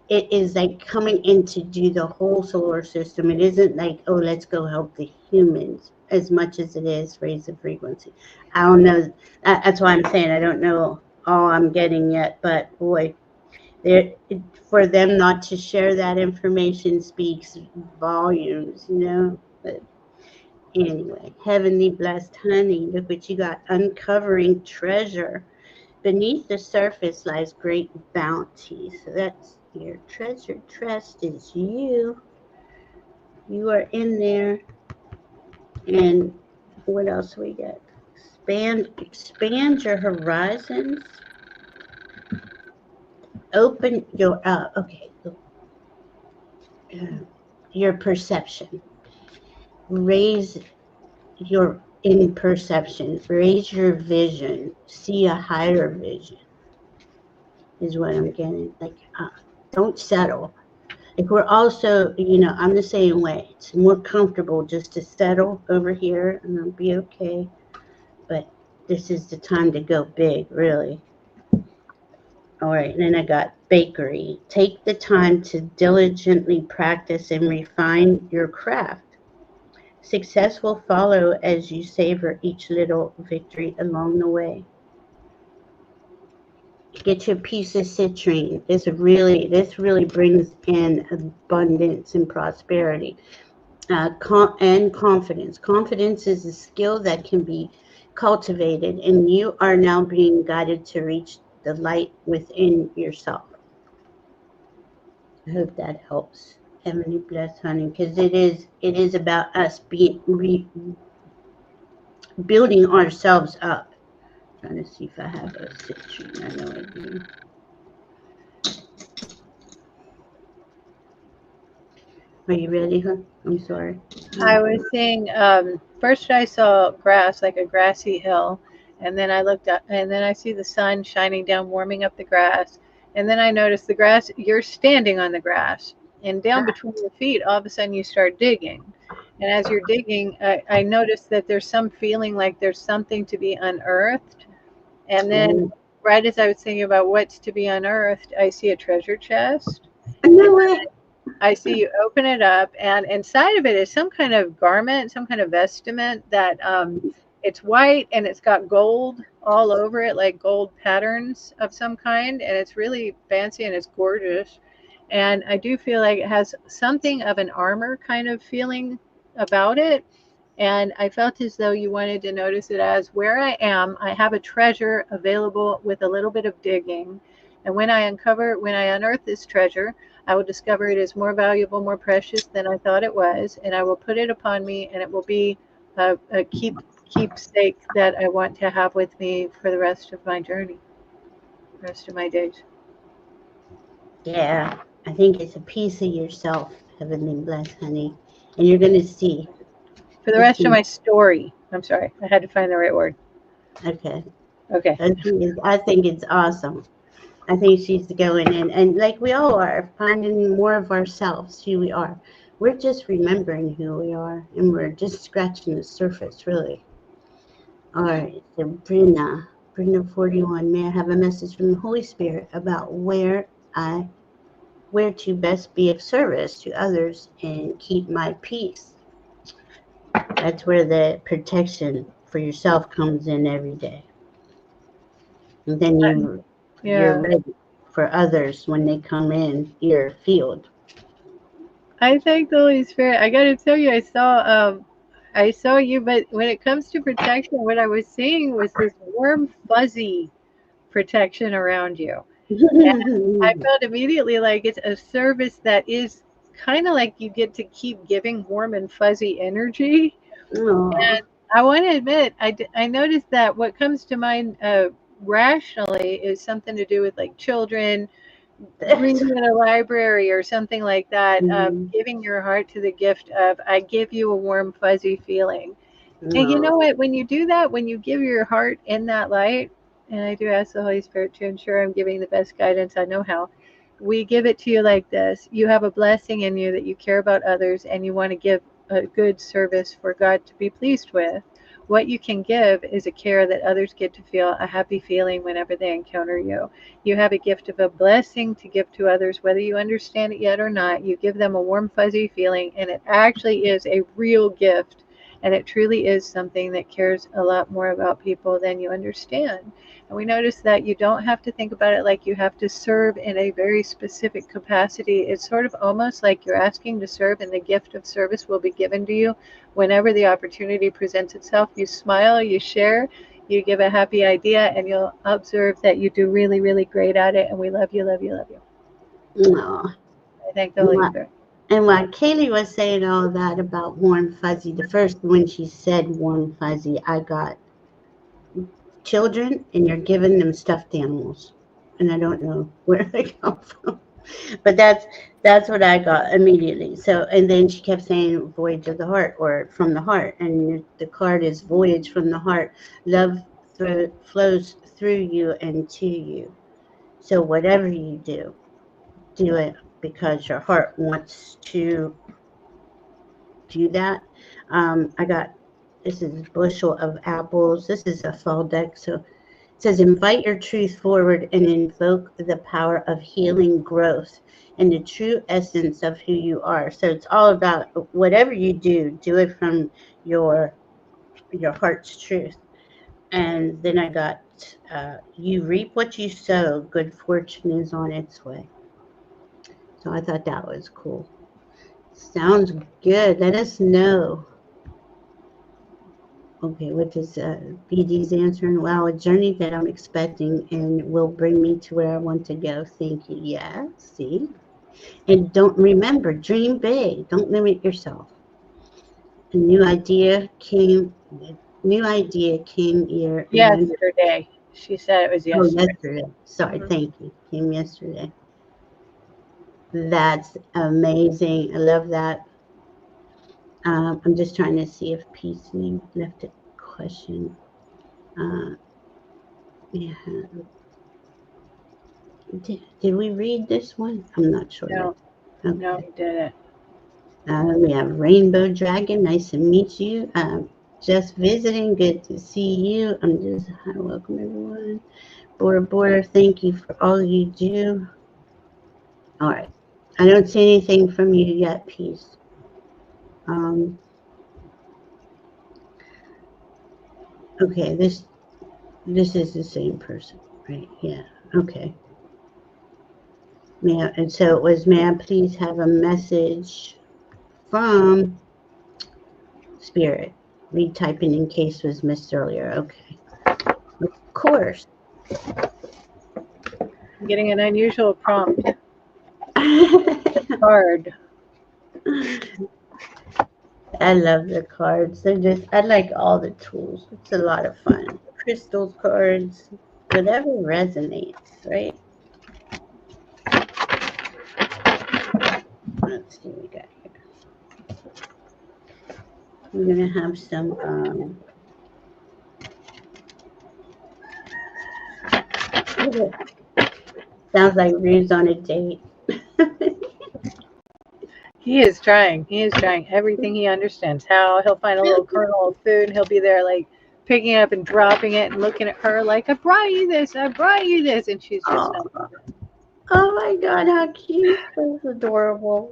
It is like coming in to do the whole solar system. It isn't like, oh, let's go help the humans as much as it is raise the frequency. I don't know. That's why I'm saying I don't know all I'm getting yet, but boy, there for them not to share that information speaks volumes, you know. But anyway, heavenly blessed honey, look what you got, uncovering treasure. Beneath the surface lies great bounty. So that's your treasure chest is you. You are in there. And what else we get? Expand your horizons. Open your your perception. Raise your in perception. Raise your vision. See a higher vision is what I'm getting. Like don't settle. Like we're also, I'm the same way. It's more comfortable just to settle over here and I'll be okay. But this is the time to go big, really. All right, and then I got bakery. Take the time to diligently practice and refine your craft. Success will follow as you savor each little victory along the way. Get your piece of citrine. This really brings in abundance and prosperity. And confidence. Confidence is a skill that can be cultivated, and you are now being guided to reach the light within yourself. I hope that helps. Heavenly blessed honey, because it is about us building ourselves up. Trying to see if I have a citrine. I know I do. Are you ready, huh? I'm sorry. I was seeing, first I saw grass, like a grassy hill, and then I looked up, and then I see the sun shining down, warming up the grass, and then I noticed the grass, you're standing on the grass, and down between your feet, all of a sudden you start digging. And as you're digging, I noticed that there's some feeling like there's something to be unearthed. And then, Oh, right as I was thinking about what's to be unearthed, I see a treasure chest. no way. I see you open it up, and inside of it is some kind of garment, some kind of vestment that it's white and it's got gold all over it, like gold patterns of some kind, and it's really fancy and it's gorgeous. And I do feel like it has something of an armor kind of feeling about it. And I felt as though you wanted to notice it as where I am, I have a treasure available with a little bit of digging. And when I unearth this treasure, I will discover it is more valuable, more precious than I thought it was. And I will put it upon me, and it will be a keepsake that I want to have with me for the rest of my journey, the rest of my days. Yeah, I think it's a piece of yourself, heavenly blessed honey, and you're gonna see. For the It's rest of gonna, my story. I'm sorry, I had to find the right word. okay. Okay. I think it's awesome. I think she's going in, and like we all are, finding more of ourselves, who we are. We're just remembering who we are, and we're just scratching the surface, really. All right, so Brina 41, may I have a message from the Holy Spirit about where to best be of service to others and keep my peace? That's where the protection for yourself comes in every day. And then you're Yeah. ready for others when they come in your field. I thank the Holy Spirit. I got to tell you, I saw you, but when it comes to protection, what I was seeing was this warm, fuzzy protection around you. And I felt immediately like it's a service that is kind of like you get to keep giving warm and fuzzy energy. Aw. I want to admit, I noticed that what comes to mind rationally is something to do with like children reading in a library or something like that, Mhm. giving your heart to the gift of, I give you a warm, fuzzy feeling. And you No. know what? When you do that, when you give your heart in that light, and I do ask the Holy Spirit to ensure I'm giving the best guidance I know how, we give it to you like this. You have a blessing in you that you care about others and you want to give a good service for God to be pleased with. What you can give is a care that others get to feel a happy feeling whenever they encounter you. You have a gift of a blessing to give to others, whether you understand it yet or not. You give them a warm, fuzzy feeling, and it actually is a real gift. And it truly is something that cares a lot more about people than you understand. And we notice that you don't have to think about it like you have to serve in a very specific capacity. It's sort of almost like you're asking to serve, and the gift of service will be given to you whenever the opportunity presents itself. You smile, you share, you give a happy idea, and you'll observe that you do really, really great at it. And we love you, love you, love you. No. I thank the And Holy while, Spirit. and while Kayleigh was saying all that about warm fuzzy, the first when she said warm fuzzy, I got children and you're giving them stuffed animals. And I don't know where they come from. But that's what I got immediately. So and then she kept saying voyage of the heart or from the heart. And the card is voyage from the heart. Love flows through you and to you. So whatever you do it because your heart wants to do that. I got this is bushel of apples. This is a fall deck. So it says invite your truth forward and invoke the power of healing growth and the true essence of who you are. So it's all about whatever you do it from your your heart's truth. And then I got you reap what you sow. Good fortune is on its way. So I thought that was cool. Sounds good. Let us know. Okay, what is BD's answering? Wow, a journey that I'm expecting and will bring me to where I want to go. Thank you. Yeah, see? And don't remember, dream big. Don't limit yourself. A new idea came here and I Yesterday. She said it was oh yesterday. yesterday. Sorry, Mhm. thank you. Came yesterday. That's amazing. I love that. I'm just trying to see if Peace left a question. Uh, yeah. Did we read this one? I'm not sure. No, no, Okay. we didn't. We have Rainbow Dragon. Nice to meet you. Just visiting. Good to see you. I'm just hi, welcome everyone. Border, thank you for all you do. All right. I don't see anything from you yet, Peace. Um, okay, this is the same person, right? Yeah. Okay. And so it was, may I please have a message from Spirit? Retyping in case was missed earlier. Okay. Of course. I'm getting an unusual prompt. I Card. love the cards. I like all the tools. It's a lot of fun. Crystals, cards, whatever resonates, right? Let's see what we got here. We're gonna have some sounds like Rue's on a date. He is trying. He is trying everything he understands. How he'll find a little kernel of food and he'll be there like picking it up and dropping it and looking at her like, I brought you this, I brought you this. And she's just not. Oh, oh my god, how cute. That's adorable.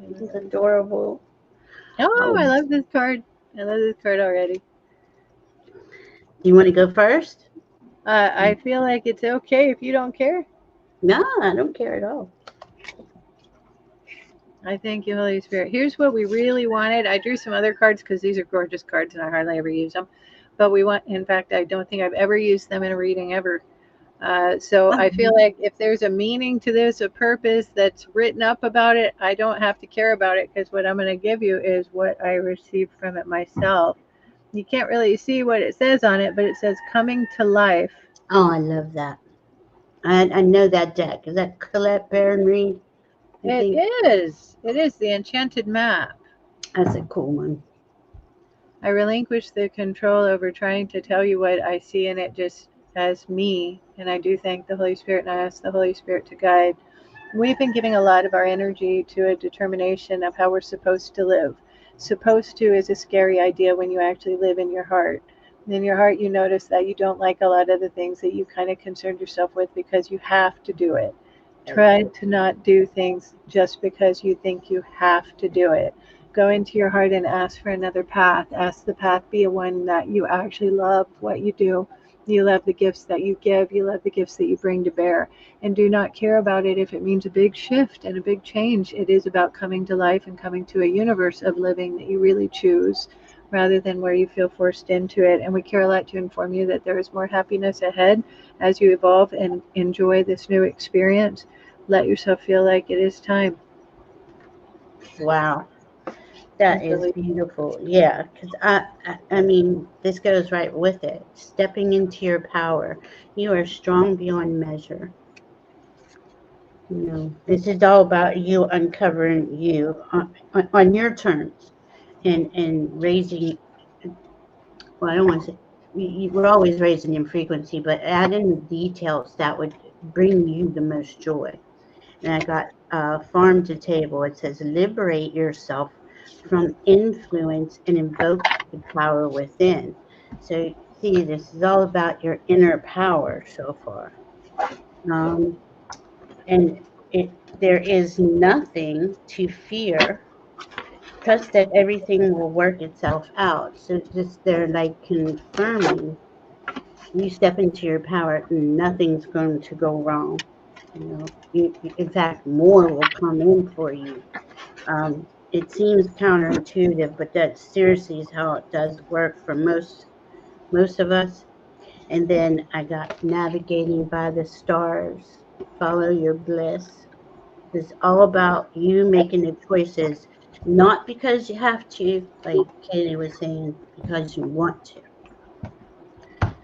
It's adorable. Oh, Oh, I love this card. I love this card already. do you want to go first? I feel like it's okay if you don't care. No, I don't care at all. I thank you, Holy Spirit. Here's what we really wanted. I drew some other cards because these are gorgeous cards and I hardly ever use them. But we want, in fact, I don't think I've ever used them in a reading ever. So I feel like if there's a meaning to this, a purpose that's written up about it, I don't have to care about it because what I'm going to give you is what I received from it myself. You can't really see what it says on it, but it says coming to life. Oh, I love that. I know that deck. Is that Colette Baron Reed? It is. It is the enchanted map. That's a cool one. I relinquish the control over trying to tell you what I see in it just as me. And I do thank the Holy Spirit, and I ask the Holy Spirit to guide. We've been giving a lot of our energy to a determination of how we're supposed to live. Supposed to is a scary idea when you actually live in your heart. In your heart, you notice that you don't like a lot of the things that you kind of concerned yourself with because you have to do it. Try to not do things just because you think you have to do it. Go into your heart and ask for another path. Ask the path be a one that you actually love what you do. You love the gifts that you give. You love the gifts that you bring to bear. And do not care about it if it means a big shift and a big change. It is about coming to life and coming to a universe of living that you really choose, rather than where you feel forced into it. And we care a lot to inform you that there is more happiness ahead as you evolve and enjoy this new experience. Let yourself feel like it is time. Wow. That is beautiful. Yeah, because I mean, this goes right with it. Stepping into your power. You are strong beyond measure. You know, this is all about you uncovering you on your terms and raising. Well, I don't want to say we're always raising in frequency, but add in the details that would bring you the most joy. And I got farm to table. It says liberate yourself from influence and invoke the power within. So see, this is all about your inner power so far. And there is nothing to fear. Trust that everything will work itself out. So just they're like confirming you step into your power, nothing's going to go wrong. You know, in fact, more will come in for you. It seems counterintuitive, but that seriously is how it does work for most of us. And then I got navigating by the stars, follow your bliss. It's all about you making the choices, not because you have to, like Kayleigh was saying, because you want to.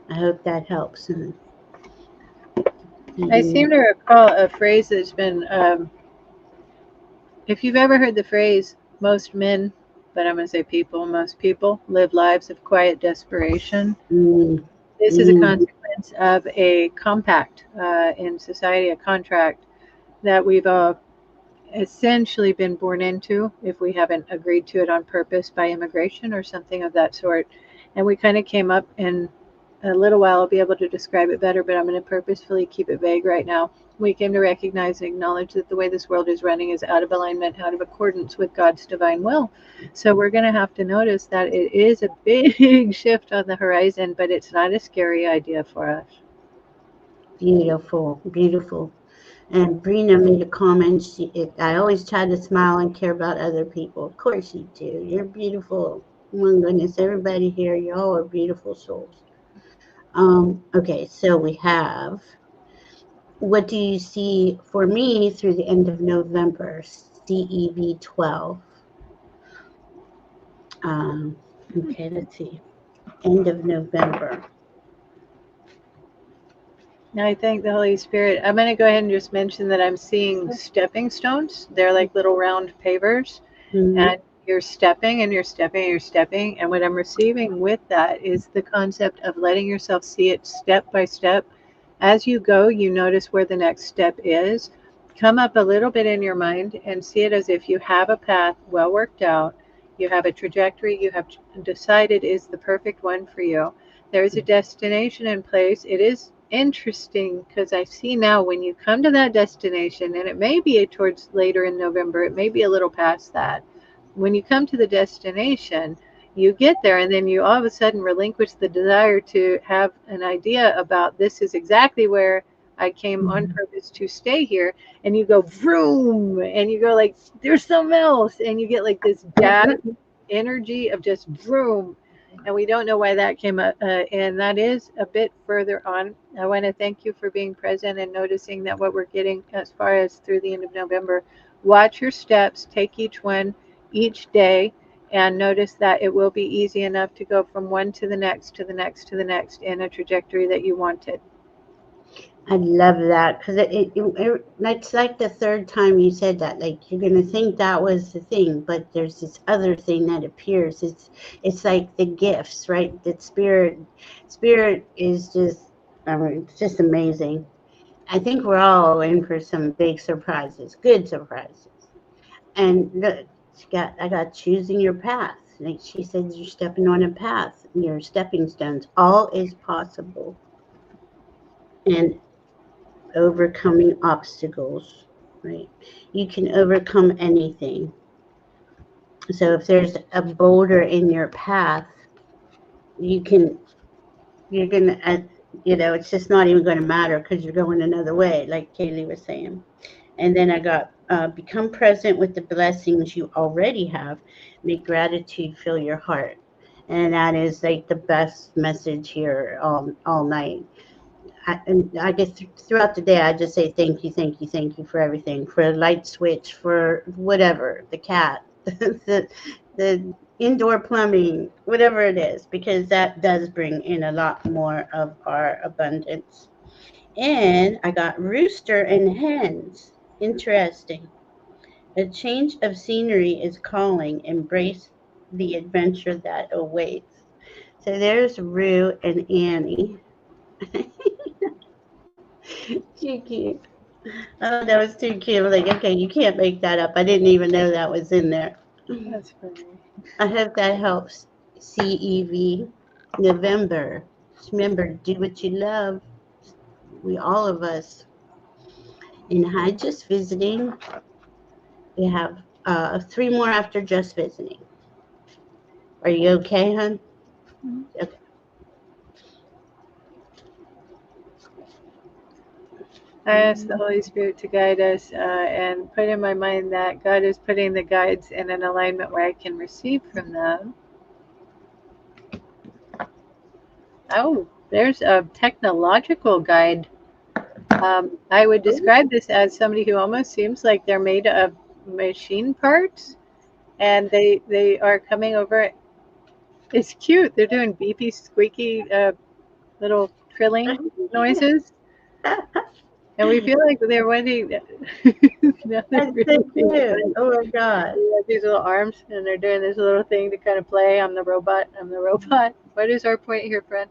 I hope that helps. I seem to recall a phrase that's been, if you've ever heard the phrase, most men, but I'm going to say people, most people live lives of quiet desperation. This is a consequence of a compact in society, a contract that we've essentially been born into if we haven't agreed to it on purpose by immigration or something of that sort. And we kind of came up in a little while, I'll be able to describe it better, but I'm going to purposefully keep it vague right now. We came to recognize and acknowledge that the way this world is running is out of alignment, out of accordance with God's divine will. So we're going to have to notice that it is a big shift on the horizon, but it's not a scary idea for us. Beautiful, beautiful. And Brina made a comment. I always try to smile and care about other people. Of course you do. You're beautiful. Oh my goodness, everybody here, y'all are beautiful souls. Okay, so we have, what do you see for me through the end of November? CEV 12. Okay, let's see. End of November. Now I thank the Holy Spirit. I'm going to go ahead and just mention that I'm seeing stepping stones. They're like little round pavers. And you're stepping and you're stepping and you're stepping. And what I'm receiving with that is the concept of letting yourself see it step by step. As you go, you notice where the next step is. Come up a little bit in your mind and see it as if you have a path well worked out. You have a trajectory you have decided is the perfect one for you. There is a destination in place. It is interesting because I see now when you come to that destination, and it may be towards later in November, it may be a little past that. When you come to the destination, you get there and then you all of a sudden relinquish the desire to have an idea about this is exactly where I came on purpose to stay here, and you go vroom and you go like there's something else, and you get like this dash energy of just vroom. And we don't know why that came up, and that is a bit further on. I want to thank you for being present and noticing that what we're getting as far as through the end of November. Watch your steps, take each one each day. and notice that it will be easy enough to go from one to the next, to the next, to the next in a trajectory that you wanted. I love that because it's like the third time you said that. Like you're gonna think that was the thing, but there's this other thing that appears. It's like the gifts, right? That spirit is just, I mean, it's just amazing. I think we're all in for some big surprises, good surprises. And look, I got choosing your path. Like she said, you're stepping on a path. Your stepping stones. All is possible. And overcoming obstacles, right? You can overcome anything. So if there's a boulder in your path, you can, you're gonna, it's just not even going to matter because you're going another way, like Kayleigh was saying. And then I got become present with the blessings you already have. Make gratitude fill your heart. And that is like the best message here all night. I guess throughout the day, I just say thank you, thank you, thank you for everything, for a light switch, for whatever, the cat, the indoor plumbing, whatever it is, because that does bring in a lot more of our abundance. And I got rooster and hens. Interesting. A change of scenery is calling. Embrace the adventure that awaits. So there's Rue and Annie. Too cute. Oh, that was too cute. I'm like, okay, you can't make that up. I didn't even know that was in there. That's funny. I hope that helps. CEV, November. Just remember, do what you love. We, all of us. And hi, just visiting. We have 3 more after just visiting. Are you okay, hon? Mm-hmm. Okay. I ask the Holy Spirit to guide us and put in my mind that God is putting the guides in an alignment where I can receive from them. Oh, there's a technological guide. I would describe this as somebody who almost seems like they're made of machine parts, and they are coming over. It's cute. They're doing beepy, squeaky little trilling noises. And we feel like they're waiting. Now they're That's really so being cute. funny. Oh my God. They have these little arms, and they're doing this little thing to kind of play. I'm the robot. I'm the robot. What is our point here, friend?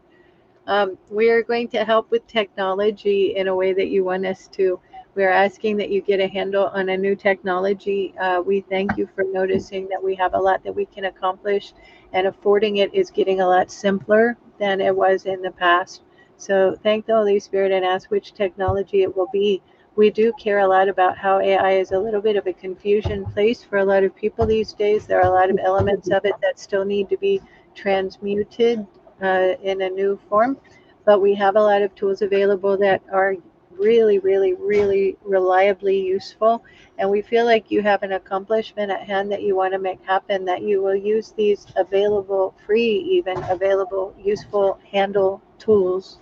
We are going to help with technology in a way that you want us to. We are asking that you get a handle on a new technology. We thank you for noticing that we have a lot that we can accomplish, and affording it is getting a lot simpler than it was in the past. So thank the Holy Spirit and ask which technology it will be. We do care a lot about how AI is a little bit of a confusion place for a lot of people these days. There are a lot of elements of it that still need to be transmuted in a new form, but we have a lot of tools available that are really, really, really reliably useful. And we feel like you have an accomplishment at hand that you want to make happen, that you will use these available, free, even available, useful handle tools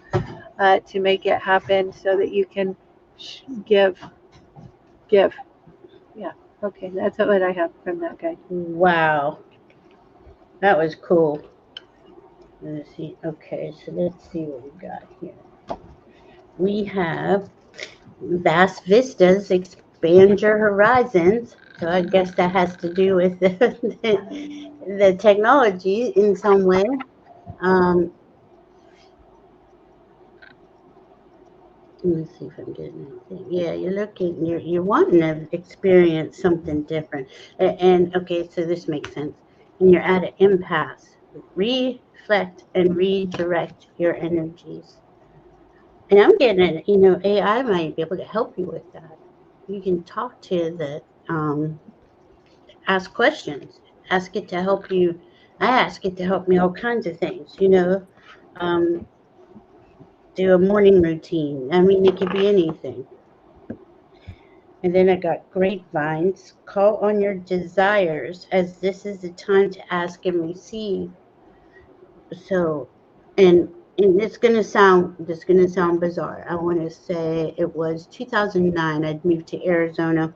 to make it happen so that you can give. Yeah. Okay. That's what I have from that guy. Wow. That was cool. Let's see. Okay, so let's see what we got here. We have vast vistas, expand your horizons. So I guess that has to do with the technology in some way. Um, let me see if I'm getting anything. Yeah, you're wanting to experience something different. And okay, so this makes sense. And you're at an impasse. Reflect and redirect your energies. And I'm getting it, AI might be able to help you with that. You can talk to ask questions, ask it to help you. I ask it to help me all kinds of things, um, do a morning routine. I mean, it could be anything. And then I got grapevines. Call on your desires, as this is the time to ask and receive. So, and this gonna sound bizarre. I want to say it was 2009. I'd moved to Arizona,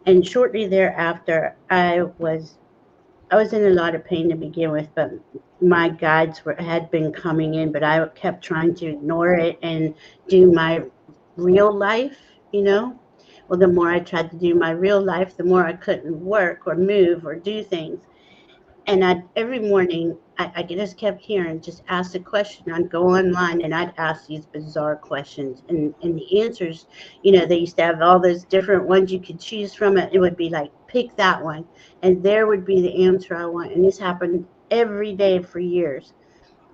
and shortly thereafter, I was I was in a lot of pain to begin with, but my guides had been coming in, but I kept trying to ignore it and do my real life, you know. Well, the more I tried to do my real life, the more I couldn't work or move or do things. And every morning I just kept hearing, just ask a question. I'd go online and I'd ask these bizarre questions, and the answers, they used to have all those different ones you could choose from. It would be like, pick that one, and there would be the answer I want. And this happened every day for years.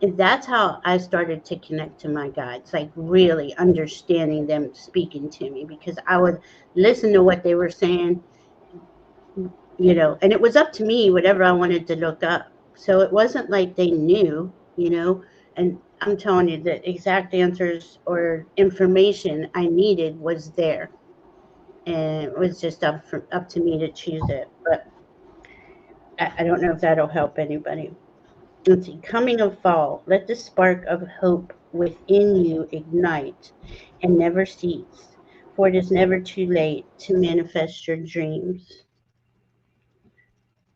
And that's how I started to connect to my guides, like really understanding them speaking to me, because I would listen to what they were saying, and it was up to me, whatever I wanted to look up. So it wasn't like they knew, and I'm telling you, the exact answers or information I needed was there. And it was just up to me to choose it. But I don't know if that'll help anybody. Let's see. Coming of fall, let the spark of hope within you ignite and never cease, for it is never too late to manifest your dreams.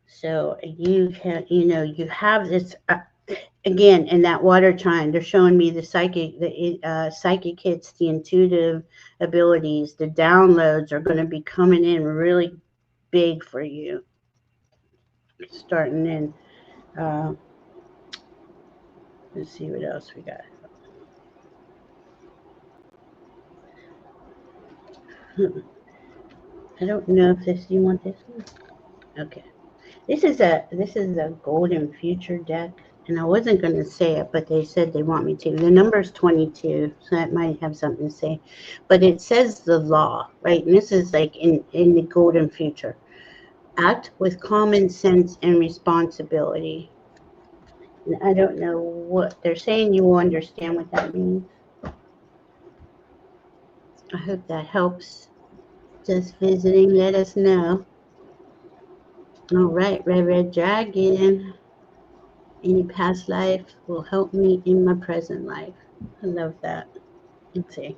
So you can, you have this, again, in that water trine. They're showing me the psychic hits, the intuitive abilities, the downloads are going to be coming in really big for you. Starting in, let's see what else we got. I don't know if this. You want this one? Okay. This is a golden future deck, and I wasn't going to say it, but they said they want me to. The number is 22, so that might have something to say. But it says the law, right? And this is like in the golden future. Act with common sense and responsibility. And I don't know what they're saying. You will understand what that means. I hope that helps. Just visiting, let us know. All right, Red Dragon. Any past life will help me in my present life. I love that. Let's see.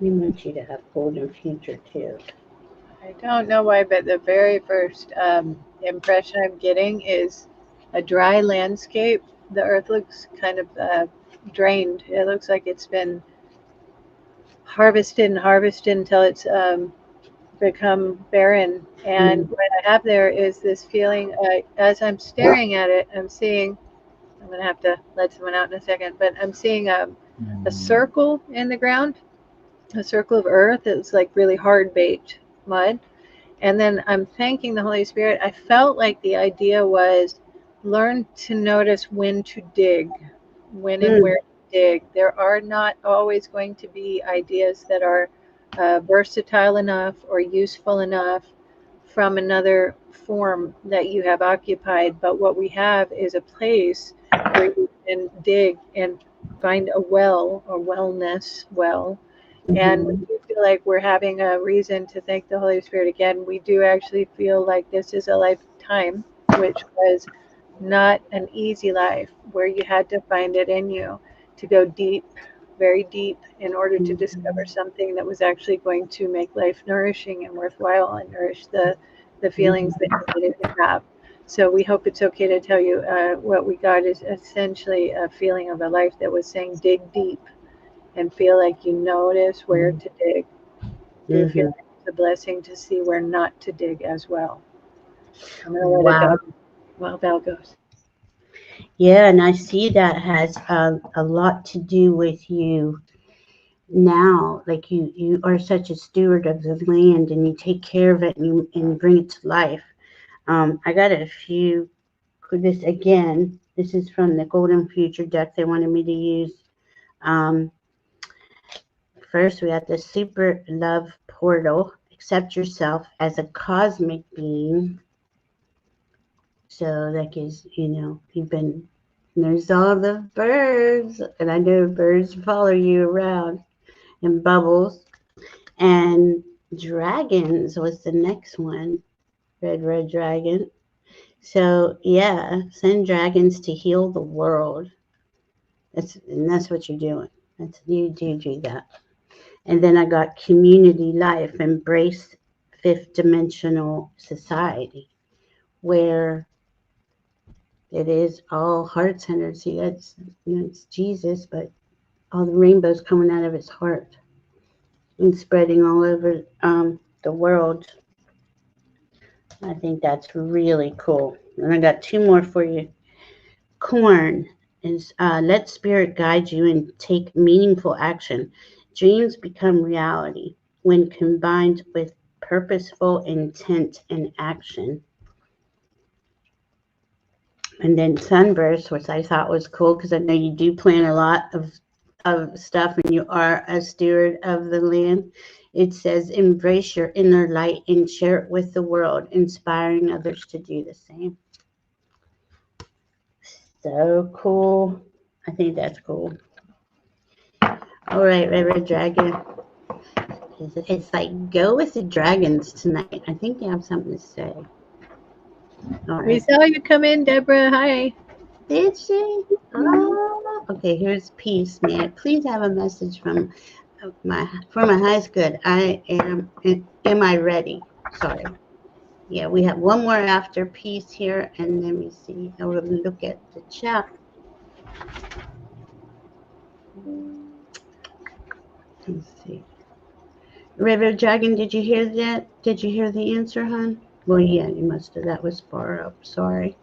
We want you to have golden future too. I don't know why, but the very first impression I'm getting is a dry landscape. The earth looks kind of drained. It looks like it's been harvested and harvested until it's become barren. And what I have there is this feeling, as I'm staring at it, I'm going to have to let someone out in a second, but I'm seeing a circle in the ground, a circle of earth. It's like really hard baked mud. And then I'm thanking the Holy Spirit. I felt like the idea was learn to notice when to dig, when and where to dig. There are not always going to be ideas that are versatile enough or useful enough from another form that you have occupied. But what we have is a place where you can dig and find a well or wellness well. And we do feel like we're having a reason to thank the Holy Spirit again. We do actually feel like this is a lifetime, which was not an easy life, where you had to find it in you to go deep, very deep, in order to discover something that was actually going to make life nourishing and worthwhile and nourish the feelings that you needed to have. So we hope it's okay to tell you what we got is essentially a feeling of a life that was saying dig deep and feel like you notice where to dig. Do feel like it's a blessing to see where not to dig as well. I'm going to let it go while Val goes. Yeah, and I see that has a lot to do with you now. Like you are such a steward of the land, and you take care of it, and you bring it to life. I got a few. This again. This is from the Golden Future deck they wanted me to use. First, we have the Super Love Portal. Accept yourself as a cosmic being. So that is, there's all the birds, and I know birds follow you around, and bubbles. And dragons was the next one. Red dragon. So yeah, send dragons to heal the world. That's what you're doing. You do that. And then I got community life, embrace fifth dimensional society where it is all heart centered. See, that's, it's Jesus, but all the rainbows coming out of his heart and spreading all over the world. I think that's really cool. And I got two more for you. Corn is let spirit guide you and take meaningful action. Dreams become reality when combined with purposeful intent and action. And then sunburst, which I thought was cool because I know you do plan a lot of stuff and you are a steward of the land. It says, embrace your inner light and share it with the world, inspiring others to do the same. So cool. I think that's cool. All right, River Dragon. It's like, go with the dragons tonight. I think they have something to say. All We right. saw you come in, Deborah. Hi. Did she? Oh, okay, here's peace, man. Please have a message from my highest good. Am I ready? Sorry. Yeah, we have one more after peace here, and let me see. I will look at the chat. Let's see. River Dragon, did you hear that? Did you hear the answer, hon? Well, yeah, you must have. That was far up. Sorry.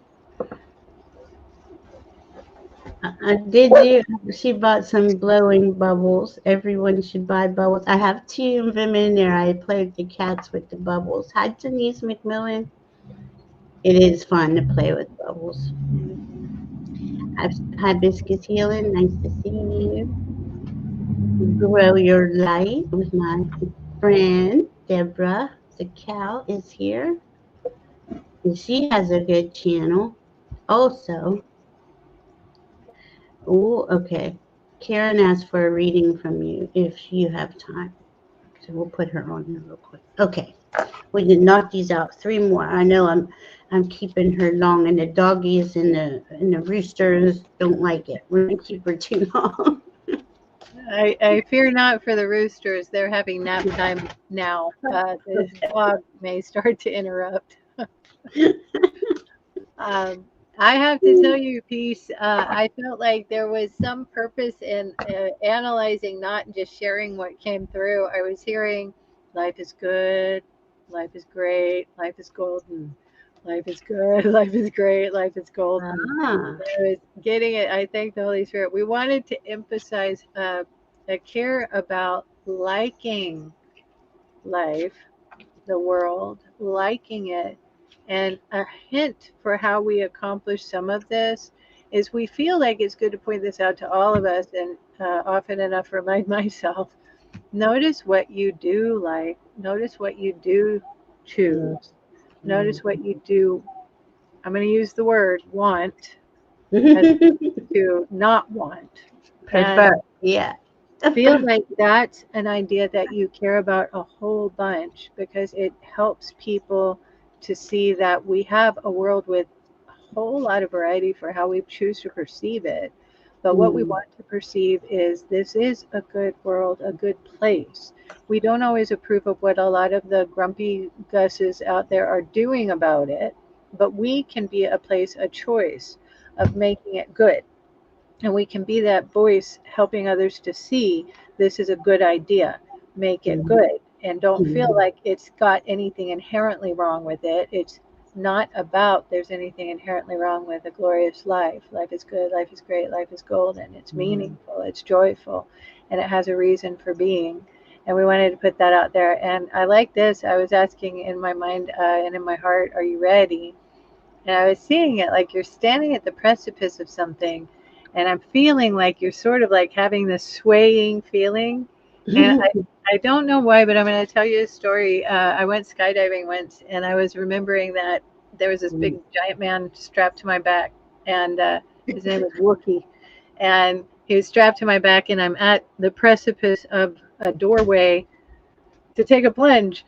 Did you? She bought some blowing bubbles. Everyone should buy bubbles. I have two of them in there. I play with the cats with the bubbles. Hi, Denise McMillan. It is fun to play with bubbles. Hibiscus Healing. Nice to see you. Grow Your Light with my friend Deborah. The cow is here. And she has a good channel also. Oh, okay. Karen asked for a reading from you if you have time. So we'll put her on here real quick. Okay. We can knock these out. Three more. I know I'm keeping her long, and the doggies and the roosters don't like it. We're gonna keep her too long. I fear not for the roosters. They're having nap time now. The dog may start to interrupt. I have to tell you, Peace, I felt like there was some purpose in analyzing, not just sharing what came through. I was hearing life is good, life is great, life is golden, life is good, life is great, life is golden. Ah. I was getting it. I thank the Holy Spirit. We wanted to emphasize a care about liking life, the world, liking it. And a hint for how we accomplish some of this is we feel like it's good to point this out to all of us and often enough remind myself. Notice what you do like. Notice what you do choose. Notice what you do. I'm going to use the word want as to not want. Prefer. Yeah. Feel like that's an idea that you care about a whole bunch because it helps people to see that we have a world with a whole lot of variety for how we choose to perceive it. But what we want to perceive is this is a good world, a good place. We don't always approve of what a lot of the grumpy Gusses out there are doing about it, but we can be a place, a choice of making it good. And we can be that voice helping others to see this is a good idea, make it good, and don't feel like it's got anything inherently wrong with it. It's not about there's anything inherently wrong with a glorious life. Life is good, life is great, life is golden. It's meaningful, it's joyful, and it has a reason for being. And we wanted to put that out there. And I like this. I was asking in my mind and in my heart, are you ready? And I was seeing it like you're standing at the precipice of something. And I'm feeling like you're sort of like having this swaying feeling. And I don't know why, but I'm going to tell you a story. I went skydiving once, and I was remembering that there was this big giant man strapped to my back, and his name was Wookie. And he was strapped to my back, and I'm at the precipice of a doorway to take a plunge.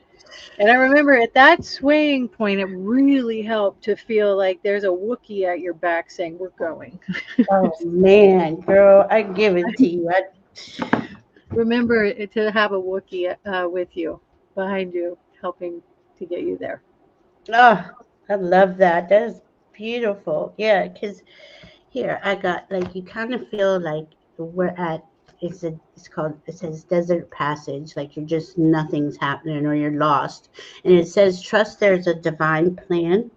And I remember at that swaying point, it really helped to feel like there's a Wookiee at your back saying, we're going. Oh, man, girl, I give it to you. Remember to have a Wookiee with you, behind you, helping to get you there. Oh, I love that. That is beautiful. Yeah, because here I got like you kind of feel like we're at it's called it says desert passage, like you're just nothing's happening or you're lost. And it says trust there's a divine plan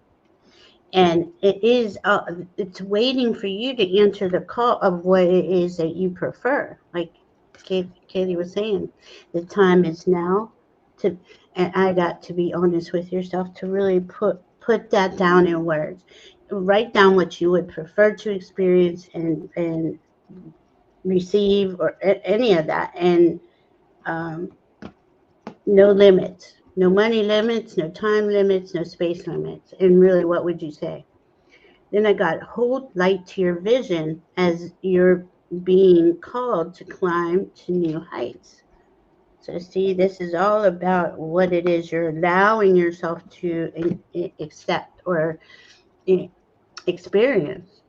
and it's waiting for you to answer the call of what it is that you prefer. Like Kayleigh was saying, the time is now to, and I got to be honest with yourself to really put that down in words. Write down what you would prefer to experience and receive or any of that, and um, no limits, no money limits, no time limits, no space limits. And really, what would you say? Then I got hold light to your vision as you're being called to climb to new heights. So see, this is all about what it is you're allowing yourself to accept or experience.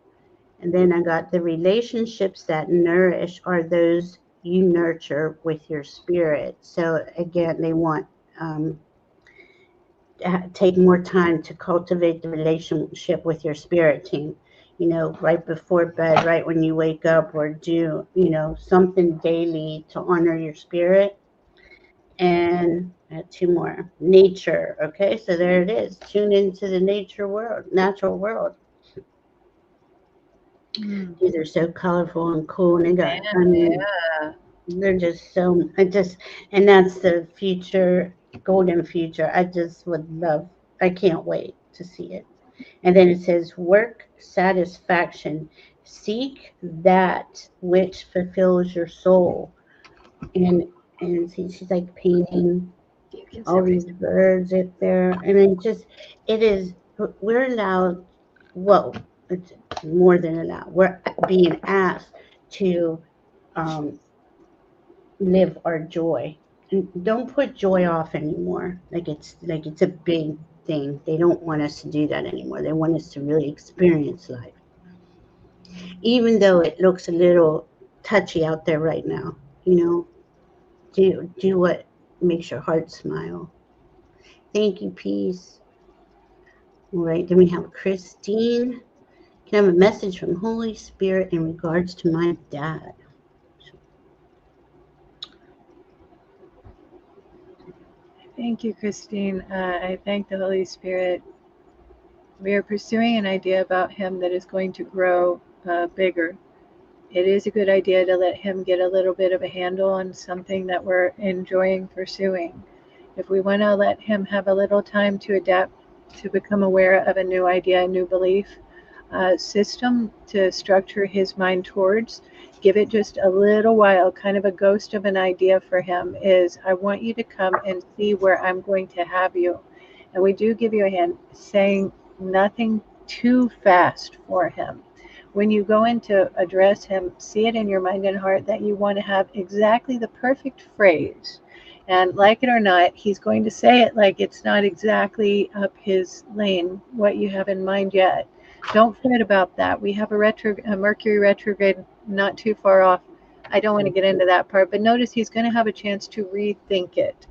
And then I got the relationships that nourish are those you nurture with your spirit. So again, they want um, take more time to cultivate the relationship with your spirit team, you know, right before bed, right when you wake up, or do, you know, something daily to honor your spirit. And two more, nature. Okay, so there it is. Tune into the nature world, natural world. These are so colorful and cool, and they got, I mean, Yeah. they're just so, and that's the future, golden future. I just would love, I can't wait to see it. And then it says, work satisfaction. Seek that which fulfills your soul. And see, she's like painting You can all separate. these birds up there. And it is, we're allowed, well, it's more than allowed. We're being asked to um, live our joy. And don't put joy off anymore. Like it's a big thing. They don't want us to do that anymore. They want us to really experience life. Even though it looks a little touchy out there right now, you know, do what makes your heart smile. Thank you, peace. All right, then we have Christine. Can I have a message from Holy Spirit in regards to my dad? Thank you, Christine. I thank the Holy Spirit. We are pursuing an idea about him that is going to grow bigger. It is a good idea to let him get a little bit of a handle on something that we're enjoying pursuing. If we want to let him have a little time to adapt, to become aware of a new idea, a new belief system to structure his mind towards, give it just a little while. Kind of a ghost of an idea for him is, I want you to come and see where I'm going to have you. And we do give you a hand, saying nothing too fast for him. When you go in to address him, see it in your mind and heart that you want to have exactly the perfect phrase. And like it or not, he's going to say it like it's not exactly up his lane, what you have in mind yet. Don't fret about that. We have a Mercury retrograde not too far off. I don't want to get into that part, but notice he's going to have a chance to rethink it.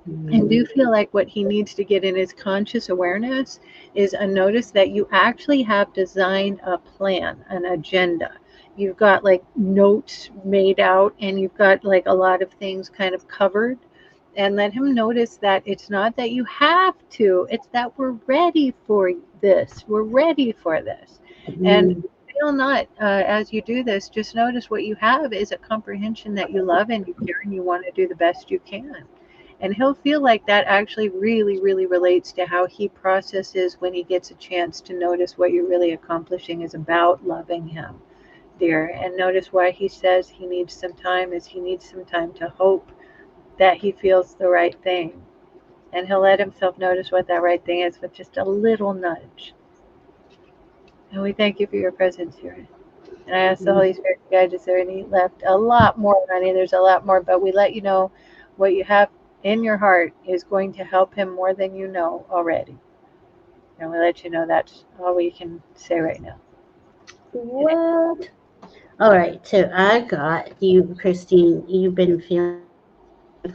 And do feel like what he needs to get in his conscious awareness is a notice that you actually have designed a plan, an agenda. You've got like notes made out and you've got like a lot of things kind of covered. And let him notice that it's not that you have to, it's that we're ready for this. We're ready for this. And feel not, as you do this, just notice what you have is a comprehension that you love and you care and you want to do the best you can. And he'll feel like that actually really, really relates to how he processes when he gets a chance to notice what you're really accomplishing is about loving him, dear. And notice why he says he needs some time is he needs some time to hope that he feels the right thing. And he'll let himself notice what that right thing is with just a little nudge. And we thank you for your presence here. And I ask the Holy Spirit to guide us. There any left? A lot more, honey. There's a lot more, but we let you know what you have in your heart is going to help him more than you know already. And we let you know that's all we can say right now. What? All right, so I got you, Christine. You've been feeling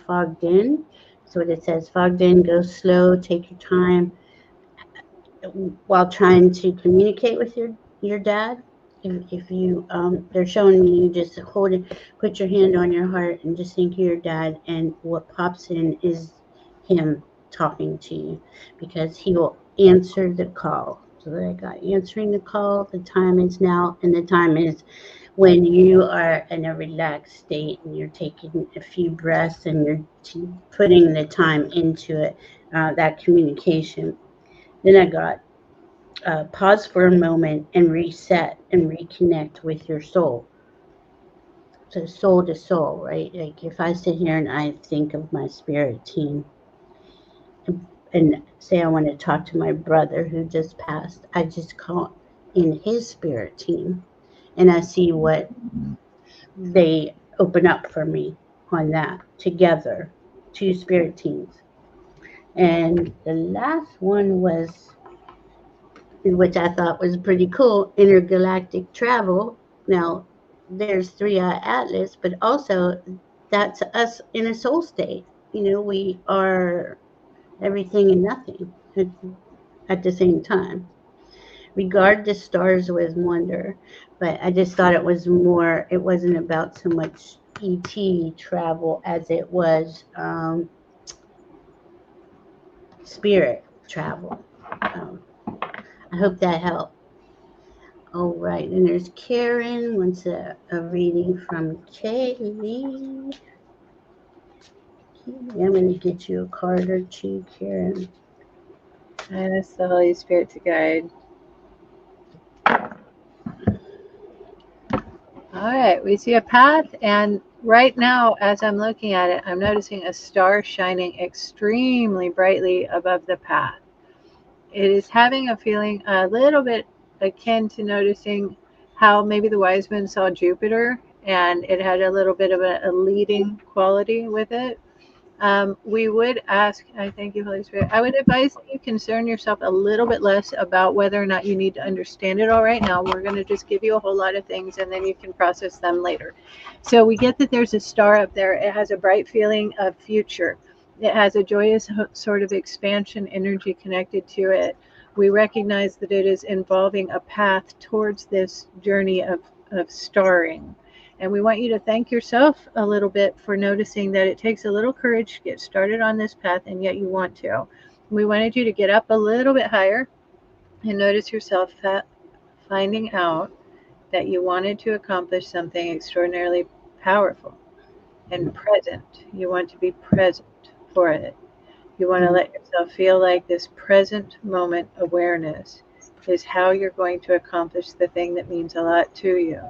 fogged in. So what it says, fogged in, go slow, take your time while trying to communicate with your dad. If you they're showing you just hold it, put your hand on your heart and just think of your dad, and what pops in is him talking to you, because he will answer the call. So I got answering the call, the time is now, and the time is when you are in a relaxed state and you're taking a few breaths and you're putting the time into it, that communication. Then I got pause for a moment and reset and reconnect with your soul. So soul to soul, right? Like if I sit here and I think of my spirit team and say I want to talk to my brother who just passed, I just call in his spirit team and I see what they open up for me on that together, two spirit teams. And the last one was, which I thought was pretty cool, intergalactic travel. Now, there's Three Eye Atlas, but also that's us in a soul state. We are everything and nothing at the same time. Regard the stars with wonder, but I just thought it was more, it wasn't about so much ET travel as it was spirit travel. Um, I hope that helped. All right, and there's Karen wants a reading from Kayleigh. I'm going to get you a card or two, Karen. Ask the Holy Spirit to guide. All right, we see a path, and right now, as I'm looking at it, I'm noticing a star shining extremely brightly above the path. It is having a feeling a little bit akin to noticing how maybe the wise men saw Jupiter, and it had a little bit of a leading quality with it. We would ask, I thank you, Holy Spirit. I would advise that you concern yourself a little bit less about whether or not you need to understand it all right now. We're going to just give you a whole lot of things and then you can process them later. So we get that there's a star up there. It has a bright feeling of future. It has a joyous sort of expansion energy connected to it. We recognize that it is involving a path towards this journey of starring. And we want you to thank yourself a little bit for noticing that it takes a little courage to get started on this path, and yet you want to. We wanted you to get up a little bit higher and notice yourself finding out that you wanted to accomplish something extraordinarily powerful and present. You want to be present for it. You want to let yourself feel like this present moment awareness is how you're going to accomplish the thing that means a lot to you.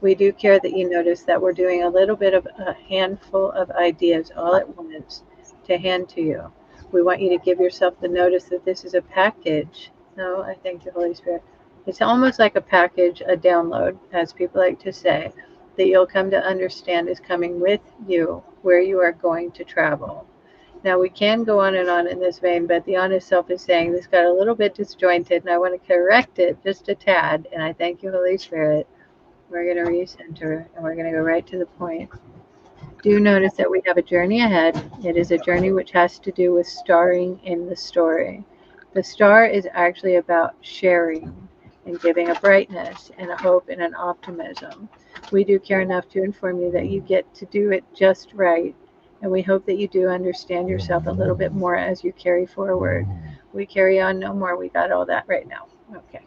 We do care that you notice that we're doing a little bit of a handful of ideas all at once to hand to you. We want you to give yourself the notice that this is a package. No, I thank you, Holy Spirit. It's almost like a package, a download, as people like to say, that you'll come to understand is coming with you where you are going to travel. Now, we can go on in this vein, but the honest self is saying this got a little bit disjointed, and I want to correct it just a tad, and I thank you, Holy Spirit. We're going to recenter and we're going to go right to the point. Do notice that we have a journey ahead. It is a journey which has to do with starring in the story. The star is actually about sharing and giving a brightness and a hope and an optimism. We do care enough to inform you that you get to do it just right. And we hope that you do understand yourself a little bit more as you carry forward. We carry on no more. We got all that right now. Okay.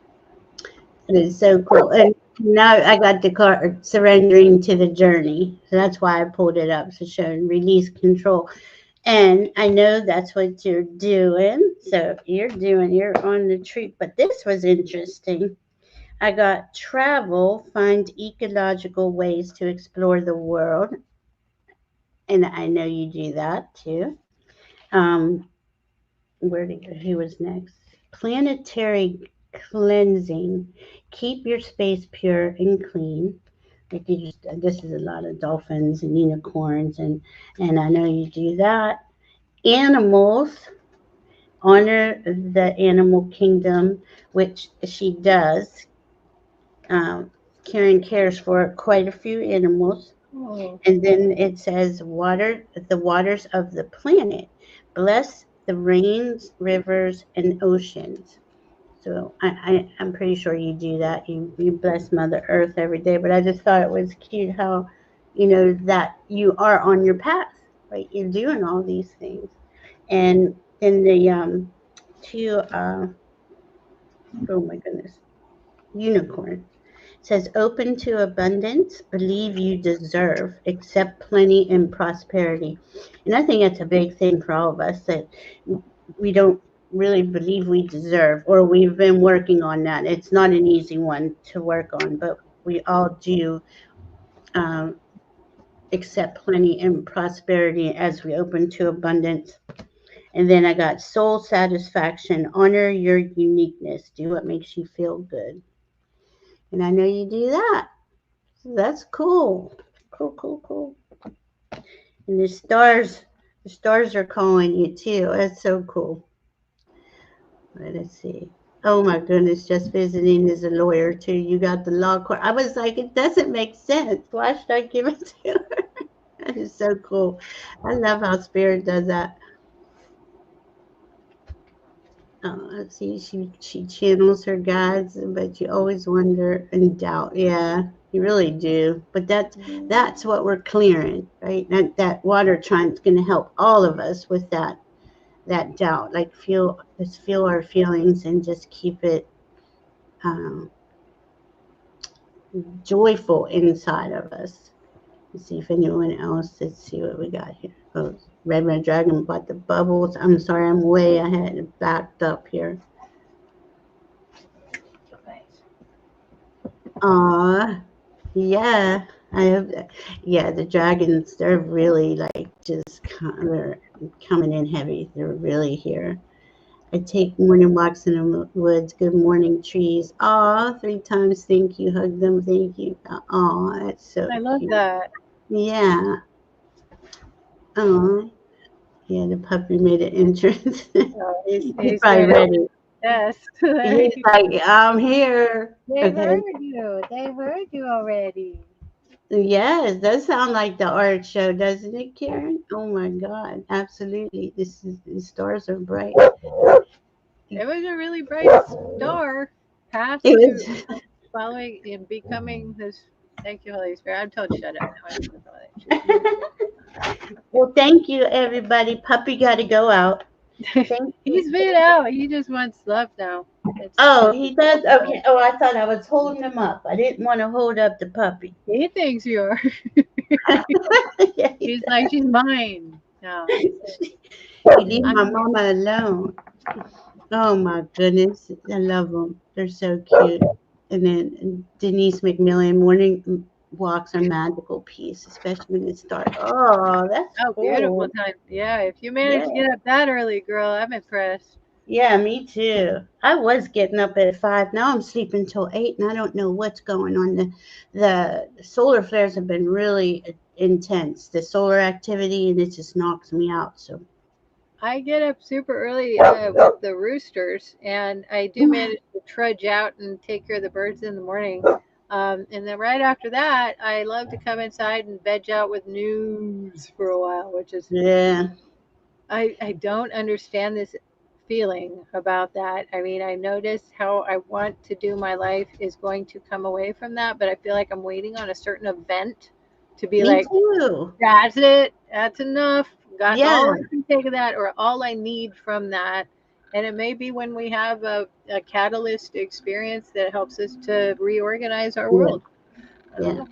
It is so cool. And now I got the card surrendering to the journey. So that's why I pulled it up to show release control. And I know that's what you're doing. So you're on the trip. But this was interesting. I got travel, find ecological ways to explore the world. And I know you do that too. Um, who was next? Planetary cleansing. Keep your space pure and clean. Like this is a lot of dolphins and unicorns, and I know you do that. Animals, honor the animal kingdom, which she does. Karen cares for quite a few animals. Oh. And then it says the waters of the planet. bless the rains, rivers, and oceans. So I'm pretty sure you do that. You bless Mother Earth every day. But I just thought it was cute how, that you are on your path, right? You're doing all these things. And then the two, oh my goodness, unicorn says, open to abundance, believe you deserve, accept plenty and prosperity. And I think that's a big thing for all of us, that we don't really believe we deserve, or we've been working on that. It's not an easy one to work on, but we all do um, accept plenty and prosperity as we open to abundance. And then I got soul satisfaction, honor your uniqueness, do what makes you feel good. And I know you do that. So that's cool. Cool, cool, cool. And the stars are calling you too. That's so cool. Let's see. Oh my goodness, just visiting as a lawyer too. You got the law court. I was like, it doesn't make sense. Why should I give it to her? That is so cool. I love how Spirit does that. Let's see, she channels her guides, but you always wonder and doubt. Yeah, you really do. But that's what we're clearing, right? That water trine's going to help all of us with that doubt. Like let's feel our feelings and just keep it um, joyful inside of us. Let's see if anyone else. Let's see what we got here. Oh, Red Dragon bought the bubbles. I'm sorry, I'm way ahead, backed up here. Yeah, I have. Yeah, the dragons, they're really like they're coming in heavy. They're really here. I take morning walks in the woods. Good morning, trees. Aw, 3 times thank you. Hug them, thank you. Aw, that's so I love cute. that. Yeah. Aw. Yeah, the puppy made an entrance. Oh, He's he's probably doing ready. yes. He's like, I'm here. They Okay. heard you. They heard you already. Yes, it does sound like the art show, doesn't it, Karen? Oh my God, absolutely. The stars are bright. It was a really bright star path It to was. following and becoming this. Thank you, Holy Spirit. I'm told shut up now. I'm gonna follow Well, thank you, everybody. Puppy got to go out. that. Thank you. He's been out. He just wants love now. It's Oh, he does. Okay. Oh, I thought I was holding him up. I didn't want to hold up the puppy. he thinks you are. Yeah, He's like she's mine. No, you leave my I'm here. mama alone. Oh my goodness, I love them. They're so cute. And then Denise McMillan, morning walks are magical piece, especially when it's dark. Oh, that's Oh, beautiful cool. time. Yeah, if you manage to Yeah. get up that early, girl, I'm impressed. Yeah, me too. I was getting up at 5. Now I'm sleeping till 8, and I don't know what's going on. The solar flares have been really intense. The solar activity, and it just knocks me out. So, I get up super early with the roosters, and I do manage to trudge out and take care of the birds in the morning. And then right after that, I love to come inside and veg out with news for a while, which is yeah, I don't understand this feeling about that. I mean, I notice how I want to do my life is going to come away from that, but I feel like I'm waiting on a certain event to be me like, too. that's it, that's enough. Got Yeah, all I can take of that, or all I need from that. And it may be when we have a catalyst experience that helps us to reorganize our yeah, world. I don't yeah. know.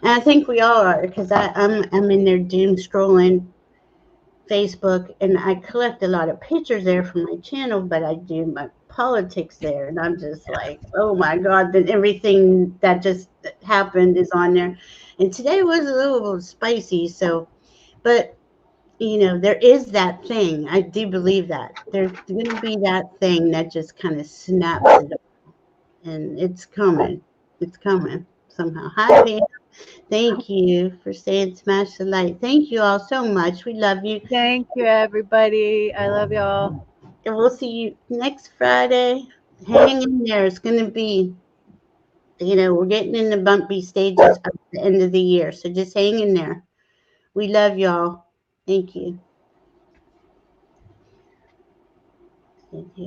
And I think we all are, because I'm in there doom scrolling Facebook, and I collect a lot of pictures there from my channel, but I do my politics there, and I'm just like, oh my God, then everything that just happened is on there. And today was a little spicy, so, but there is that thing. I do believe that there's going to be that thing that just kind of snaps it up, and it's coming. It's coming somehow. Hi, Pam. Thank you for saying smash the light. Thank you all so much. We love you. Thank you, everybody. I love y'all. And we'll see you next Friday. Hang in there. It's going to be, we're getting in the bumpy stages at the end of the year. So just hang in there. We love y'all. Thank you. Sit here.